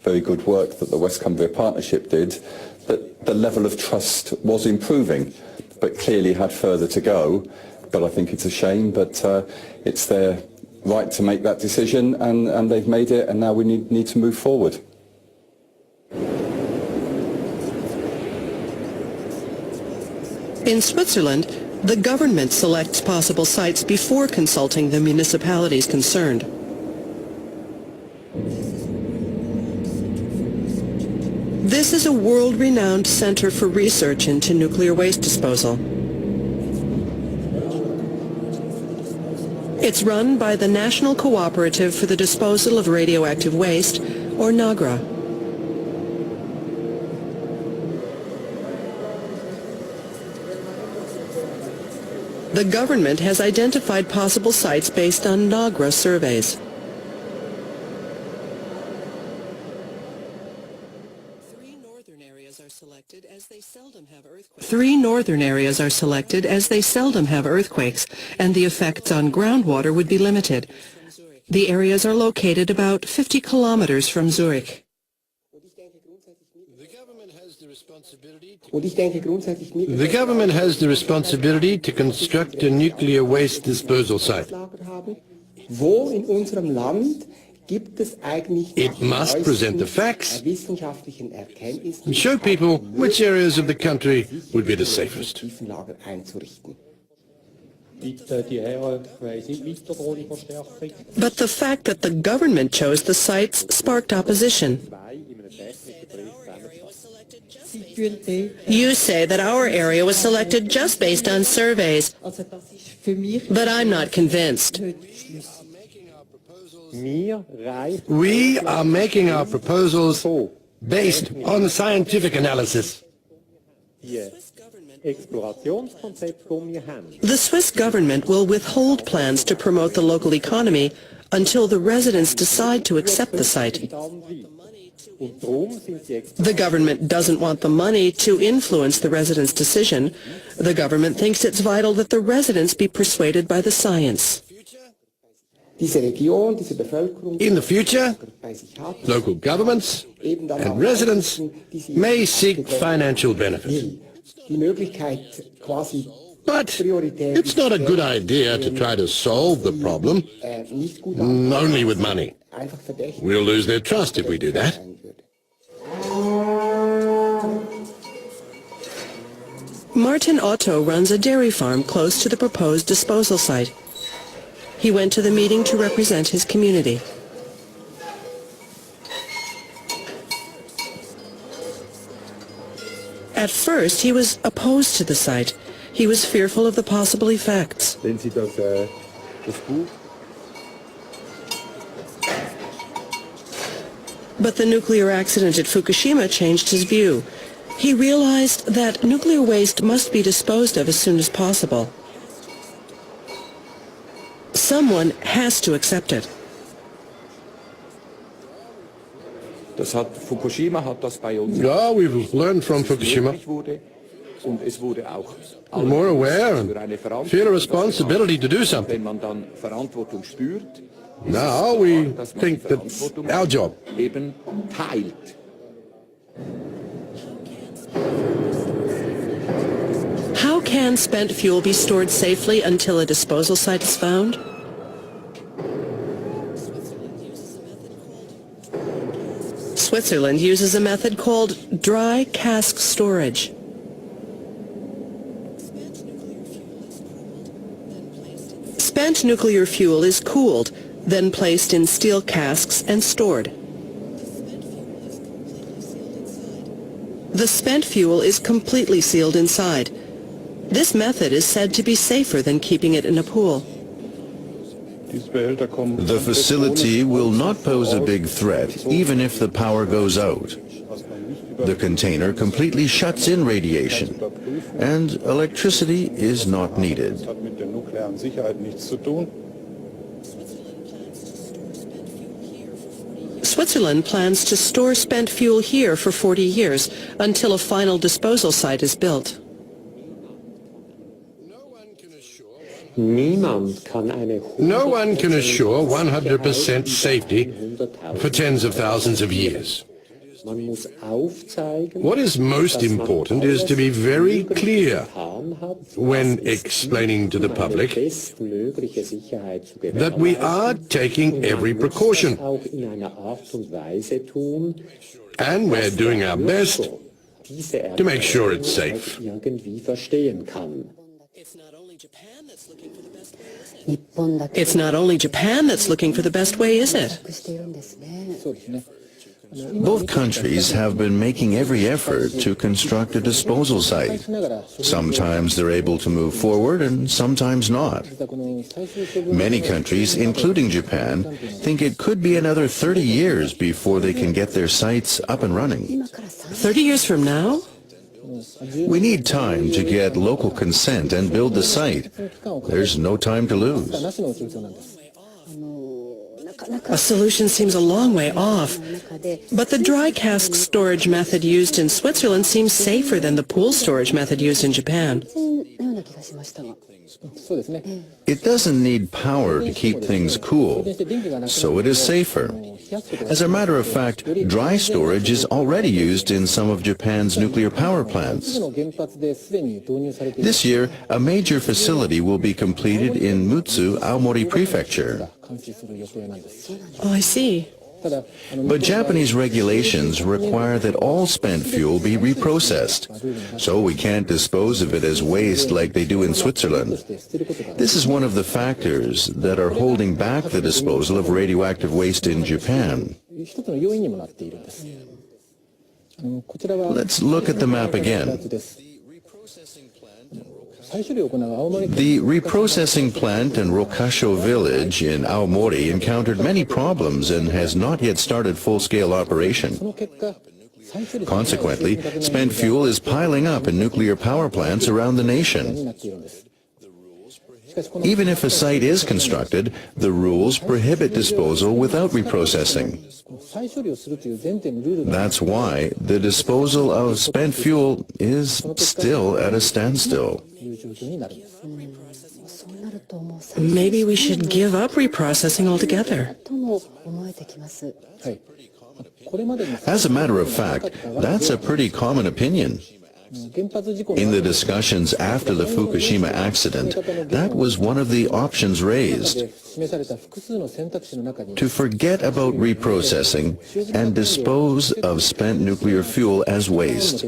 Very good work that the West Cumbria Partnership did, that the level of trust was improving, but clearly had further to go. But I think it's a shame, but it's their right to make that decision, and they've made it, and now we need to move forward. In Switzerland, the government selects possible sites before consulting the municipalities concerned. This is a world-renowned center for research into nuclear waste disposal. It's run by the National Cooperative for the Disposal of Radioactive Waste, or NAGRA. The government has identified possible sites based on NAGRA surveys. Three northern areas are selected as they seldom have earthquakes, and the effects on groundwater would be limited. The areas are located about 50 kilometers from Zurich. The government has the responsibility to construct a nuclear waste disposal site. It must present the facts and show people which areas of the country would be the safest. But the fact that the government chose the sites sparked opposition. You say that our area was selected just based on surveys, but I'm not convinced. We are making our proposals based on scientific analysis. The Swiss government will withhold plans to promote the local economy until the residents decide to accept the site. The government doesn't want the money to influence the residents' decision. The government thinks it's vital that the residents be persuaded by the science. In the future, local governments and residents may seek financial benefit. But it's not a good idea to try to solve the problem only with money. We'll lose their trust if we do that. Martin Otto runs a dairy farm close to the proposed disposal site. He went to the meeting to represent his community. At first, he was opposed to the site. He was fearful of the possible effects. But the nuclear accident at Fukushima changed his view. He realized that nuclear waste must be disposed of as soon as possible. Someone has to accept it. Yeah, we've learned from Fukushima. We're more aware and feel a responsibility to do something. Now we think that's our job. How can spent fuel be stored safely until a disposal site is found? Switzerland uses a method called dry cask storage. Spent nuclear fuel is cooled, then placed in steel casks and stored. The spent fuel is completely sealed inside. This method is said to be safer than keeping it in a pool. The facility will not pose a big threat, even if the power goes out. The container completely shuts in radiation, and electricity is not needed. Switzerland plans to store spent fuel here for 40 years until a final disposal site is built. No one can assure 100% safety for tens of thousands of years. What is most important is to be very clear when explaining to the public that we are taking every precaution and we're doing our best to make sure it's safe. It's not only Japan that's looking for the best way, is it? Both countries have been making every effort to construct a disposal site. Sometimes they're able to move forward and sometimes not. Many countries, including Japan, think it could be another 30 years before they can get their sites up and running. 30 years from now? We need time to get local consent and build the site. There's no time to lose. A solution seems a long way off, but the dry cask storage method used in Switzerland seems safer than the pool storage method used in Japan. It doesn't need power to keep things cool, so it is safer. As a matter of fact, dry storage is already used in some of Japan's nuclear power plants. This year, a major facility will be completed in Mutsu, Aomori Prefecture. Oh, I see. But Japanese regulations require that all spent fuel be reprocessed, so we can't dispose of it as waste like they do in Switzerland. This is one of the factors that are holding back the disposal of radioactive waste in Japan. Let's look at the map again. The reprocessing plant in Rokasho village in Aomori encountered many problems and has not yet started full-scale operation. Consequently, spent fuel is piling up in nuclear power plants around the nation. Even if a site is constructed, the rules prohibit disposal without reprocessing. That's why the disposal of spent fuel is still at a standstill. Maybe we should give up reprocessing altogether. As a matter of fact, that's a pretty common opinion. In the discussions after the Fukushima accident, that was one of the options raised, to forget about reprocessing and dispose of spent nuclear fuel as waste.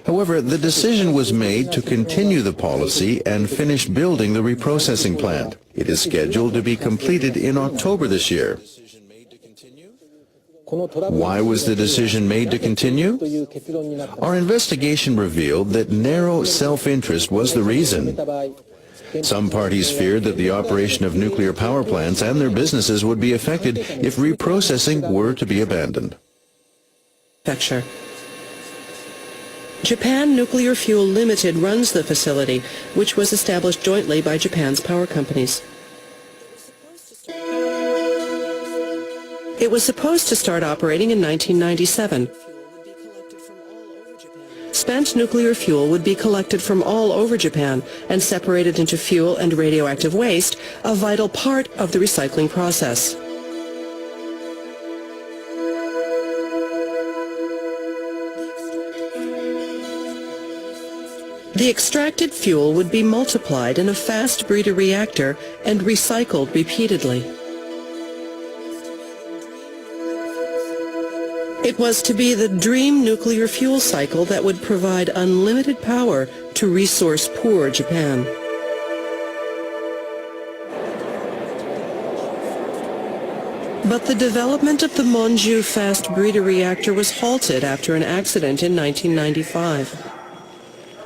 However, the decision was made to continue the policy and finish building the reprocessing plant. It is scheduled to be completed in October this year. Why was the decision made to continue? Our investigation revealed that narrow self-interest was the reason. Some parties feared that the operation of nuclear power plants and their businesses would be affected if reprocessing were to be abandoned. Japan Nuclear Fuel Limited runs the facility, which was established jointly by Japan's power companies. It was supposed to start operating in 1997. Spent nuclear fuel would be collected from all over Japan and separated into fuel and radioactive waste, a vital part of the recycling process. The extracted fuel would be multiplied in a fast breeder reactor and recycled repeatedly. It was to be the dream nuclear fuel cycle that would provide unlimited power to resource-poor Japan. But the development of the Monju fast breeder reactor was halted after an accident in 1995.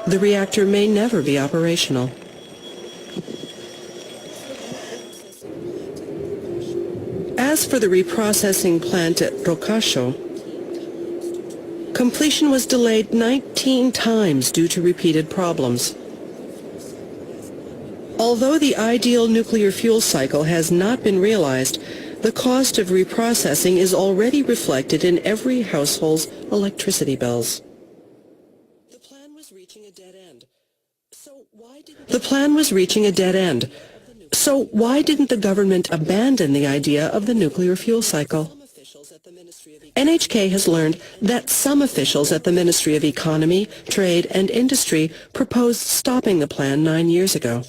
The reactor may never be operational. As for the reprocessing plant at Rokasho, completion was delayed 19 times due to repeated problems. Although the ideal nuclear fuel cycle has not been realized, the cost of reprocessing is already reflected in every household's electricity bills. The plan was reaching a dead end. So why didn't the government abandon the idea of the nuclear fuel cycle? NHK has learned that some officials at the Ministry of Economy, Trade and Industry proposed stopping the plan 9 years ago.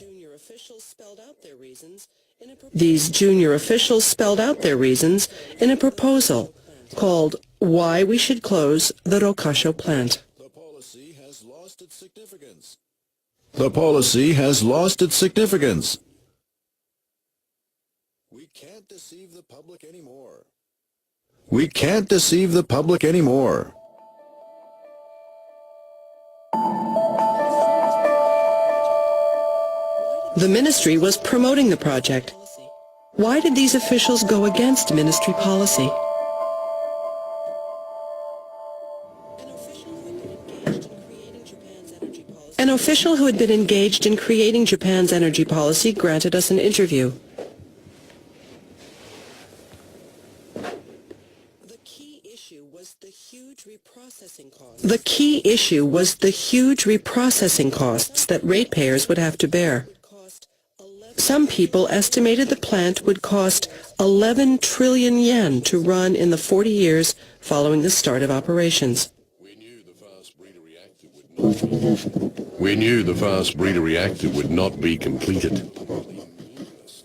These junior officials spelled out their reasons in a proposal called Why We Should Close the Rokasho Plant. The policy has lost its significance. The policy has lost its significance. We can't deceive the public anymore. We can't deceive the public anymore. The ministry was promoting the project. Why did these officials go against ministry policy? An official who had been engaged in creating Japan's energy policy granted us an interview. The key issue was the huge reprocessing costs that ratepayers would have to bear. Some people estimated the plant would cost 11 trillion yen to run in the 40 years following the start of operations. We knew the fast breeder reactor would not be completed.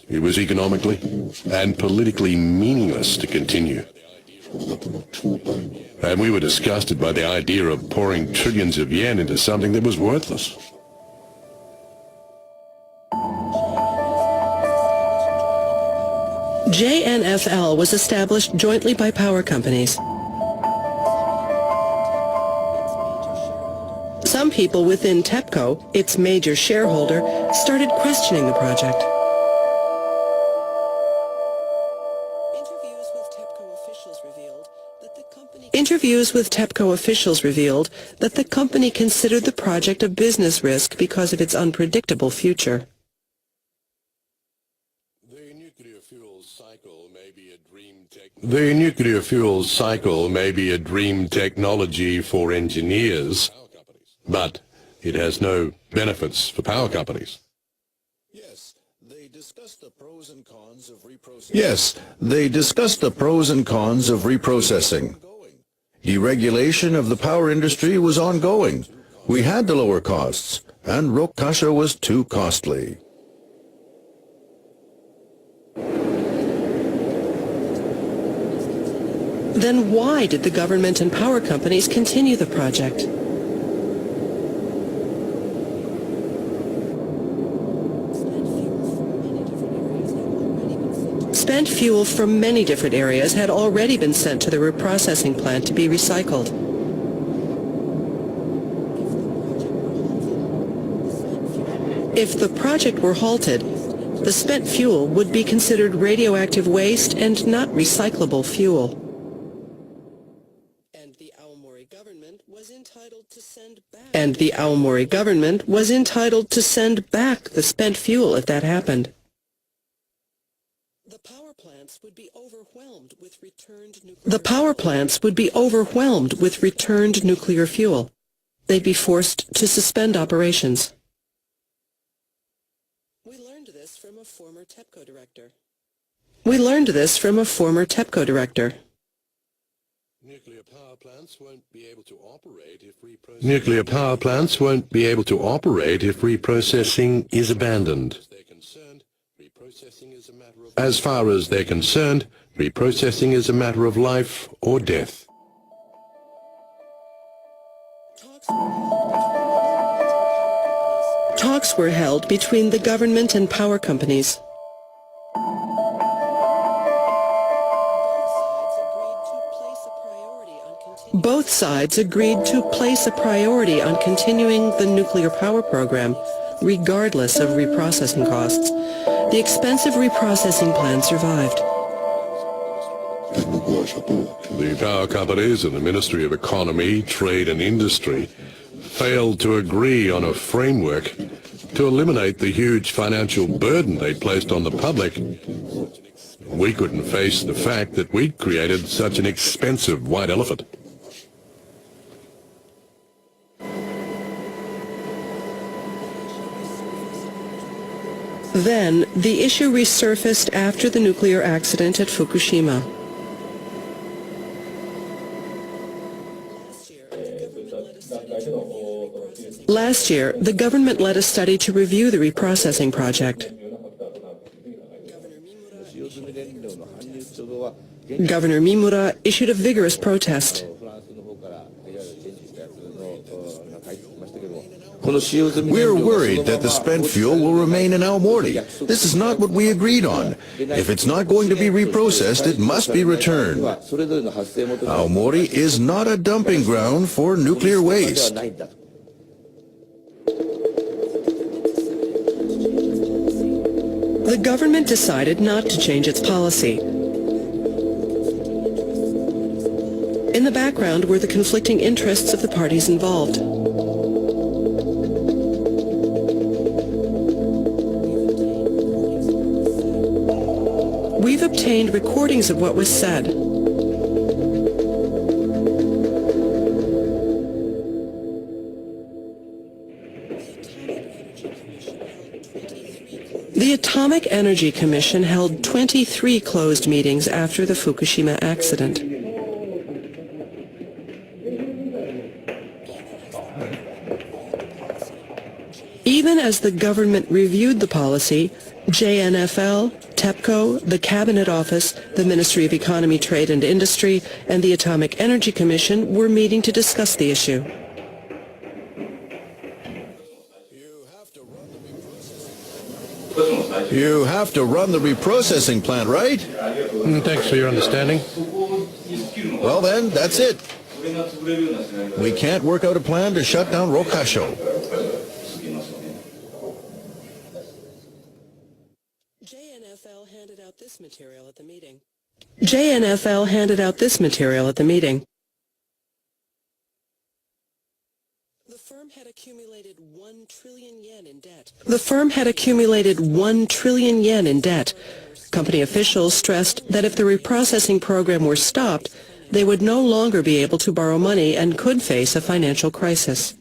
It was economically and politically meaningless to continue. And we were disgusted by the idea of pouring trillions of yen into something that was worthless. JNFL was established jointly by power companies. Some people within TEPCO, its major shareholder, started questioning the project. Interviews with TEPCO officials revealed that the company considered the project a business risk because of its unpredictable future. The nuclear fuel cycle may be a dream technology for engineers, but it has no benefits for power companies. Yes, they discussed Yes, they discussed the pros and cons of reprocessing. Deregulation of the power industry was ongoing. We had to lower costs, and Rokasha was too costly. Then why did the government and power companies continue the project? Spent fuel from many different areas had already been sent to the reprocessing plant to be recycled. If the project were halted, the spent fuel would be considered radioactive waste and not recyclable fuel. And the Aomori government was entitled to send back the spent fuel if that happened. The power plants would be overwhelmed with returned nuclear fuel. They'd be forced to suspend operations. We learned this from a former TEPCO director. Nuclear power plants won't be able to operate if reprocessing is abandoned. As far as they're concerned, reprocessing is a matter of life or death. Talks were held between the government and power companies. Both sides agreed to place a priority on continuing the nuclear power program, regardless of reprocessing costs. The expensive reprocessing plan survived. The power companies and the Ministry of Economy, Trade and Industry failed to agree on a framework to eliminate the huge financial burden they placed on the public. We couldn't face the fact that we'd created such an expensive white elephant. Then, the issue resurfaced after the nuclear accident at Fukushima. Last year, the government led a study to review the reprocessing project. Governor Mimura issued a vigorous protest. We're worried that the spent fuel will remain in Aomori. This is not what we agreed on. If it's not going to be reprocessed, it must be returned. Aomori is not a dumping ground for nuclear waste. The government decided not to change its policy. In the background were the conflicting interests of the parties involved. We've obtained recordings of what was said. The Atomic Energy Commission held 23 closed meetings after the Fukushima accident. Even as the government reviewed the policy, JNFL, TEPCO, the Cabinet Office, the Ministry of Economy, Trade and Industry, and the Atomic Energy Commission were meeting to discuss the issue. You have to run the reprocessing plant, right? Thanks for your understanding. Well then, that's it. We can't work out a plan to shut down Rokasho. JNFL handed out this material at the meeting. The firm had accumulated 1 trillion yen in debt. Company officials stressed that if the reprocessing program were stopped, they would no longer be able to borrow money and could face a financial crisis.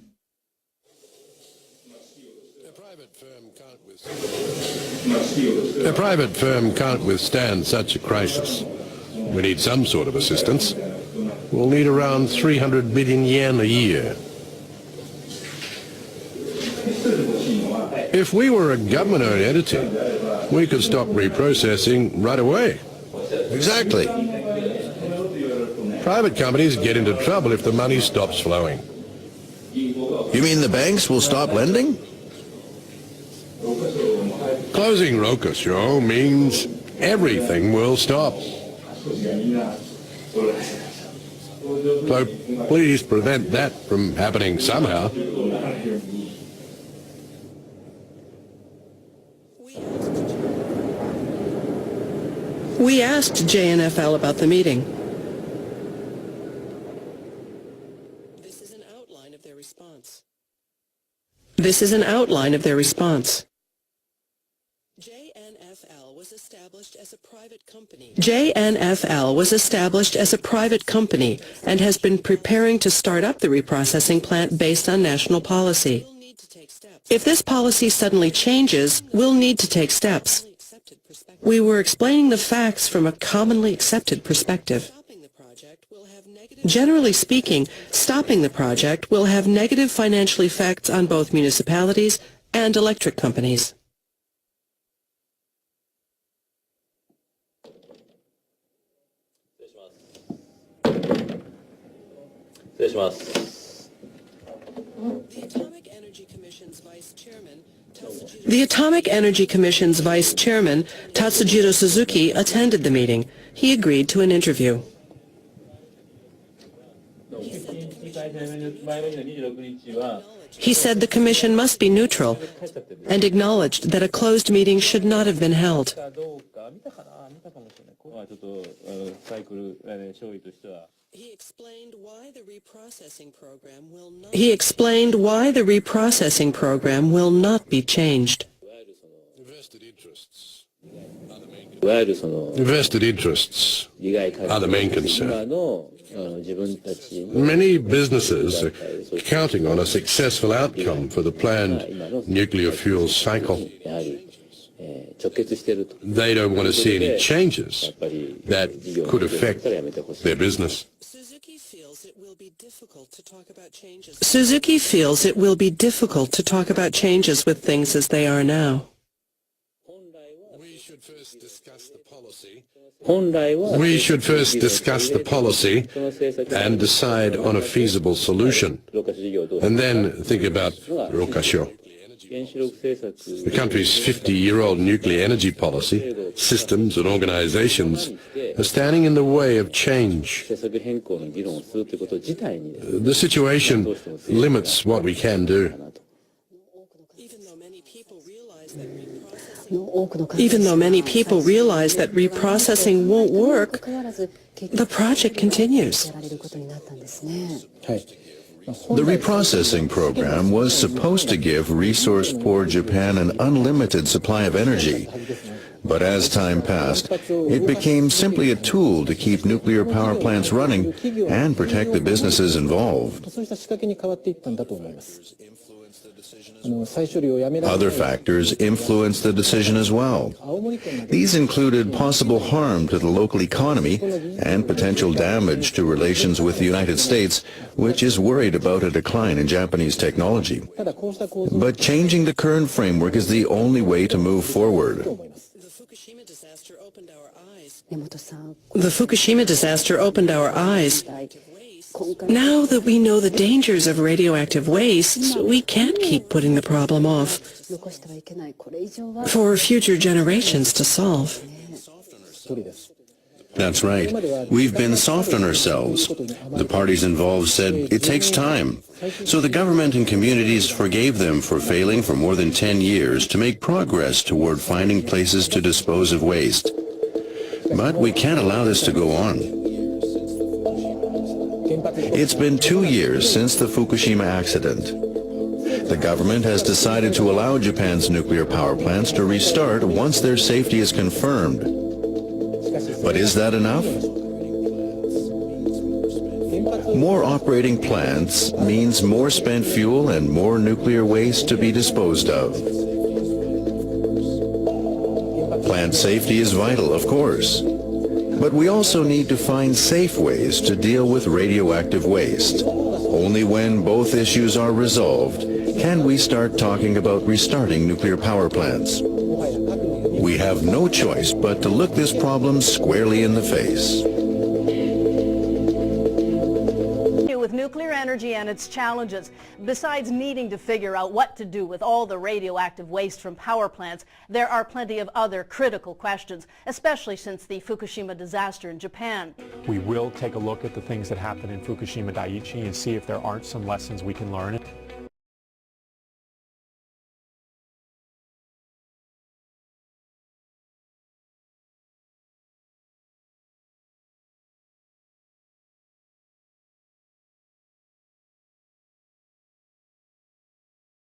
A private firm can't withstand such a crisis. We need some sort of assistance. We'll need around 300 billion yen a year. If we were a government-owned entity, we could stop reprocessing right away. Exactly. Private companies get into trouble if the money stops flowing. You mean the banks will stop lending? Closing Rokasho means everything will stop. So please prevent that from happening somehow. We asked JNFL about the meeting. This is an outline of their response. JNFL was established as a private company and has been preparing to start up the reprocessing plant based on national policy. If this policy suddenly changes, we'll need to take steps. We were explaining the facts from a commonly accepted perspective. Generally speaking, stopping the project will have negative financial effects on both municipalities and electric companies. The Atomic Energy Commission's Vice Chairman, Tatsujiro Suzuki, attended the meeting. He agreed to an interview. He said the Commission must be neutral and acknowledged that a closed meeting should not have been held. He explained why the reprocessing program will not be changed. Vested interests are the main concern. Many businesses are counting on a successful outcome for the planned nuclear fuel cycle. They don't want to see any changes that could affect their business. Suzuki feels it will be difficult to talk about changes with things as they are now. We should first discuss the policy and decide on a feasible solution, and then think about Rokasho. The country's 50-year-old nuclear energy policy, systems and organizations are standing in the way of change. The situation limits what we can do. Even though many people realize that reprocessing won't work, the project continues. The reprocessing program was supposed to give resource-poor Japan an unlimited supply of energy. But as time passed, it became simply a tool to keep nuclear power plants running and protect the businesses involved. Other factors influenced the decision as well. These included possible harm to the local economy and potential damage to relations with the United States, which is worried about a decline in Japanese technology. But changing the current framework is the only way to move forward. The Fukushima disaster opened our eyes. Now that we know the dangers of radioactive waste, we can't keep putting the problem off for future generations to solve. That's right. We've been soft on ourselves. The parties involved said it takes time. So the government and communities forgave them for failing for more than 10 years to make progress toward finding places to dispose of waste. But we can't allow this to go on. It's been 2 years since the Fukushima accident. The government has decided to allow Japan's nuclear power plants to restart once their safety is confirmed. But is that enough? More operating plants means more spent fuel and more nuclear waste to be disposed of. Plant safety is vital, of course. But we also need to find safe ways to deal with radioactive waste. Only when both issues are resolved can we start talking about restarting nuclear power plants. We have no choice but to look this problem squarely in the face. With nuclear energy and its challenges, besides needing to figure out what to do with all the radioactive waste from power plants, there are plenty of other critical questions, especially since the Fukushima disaster in Japan. We will take a look at the things that happened in Fukushima Daiichi and see if there aren't some lessons we can learn.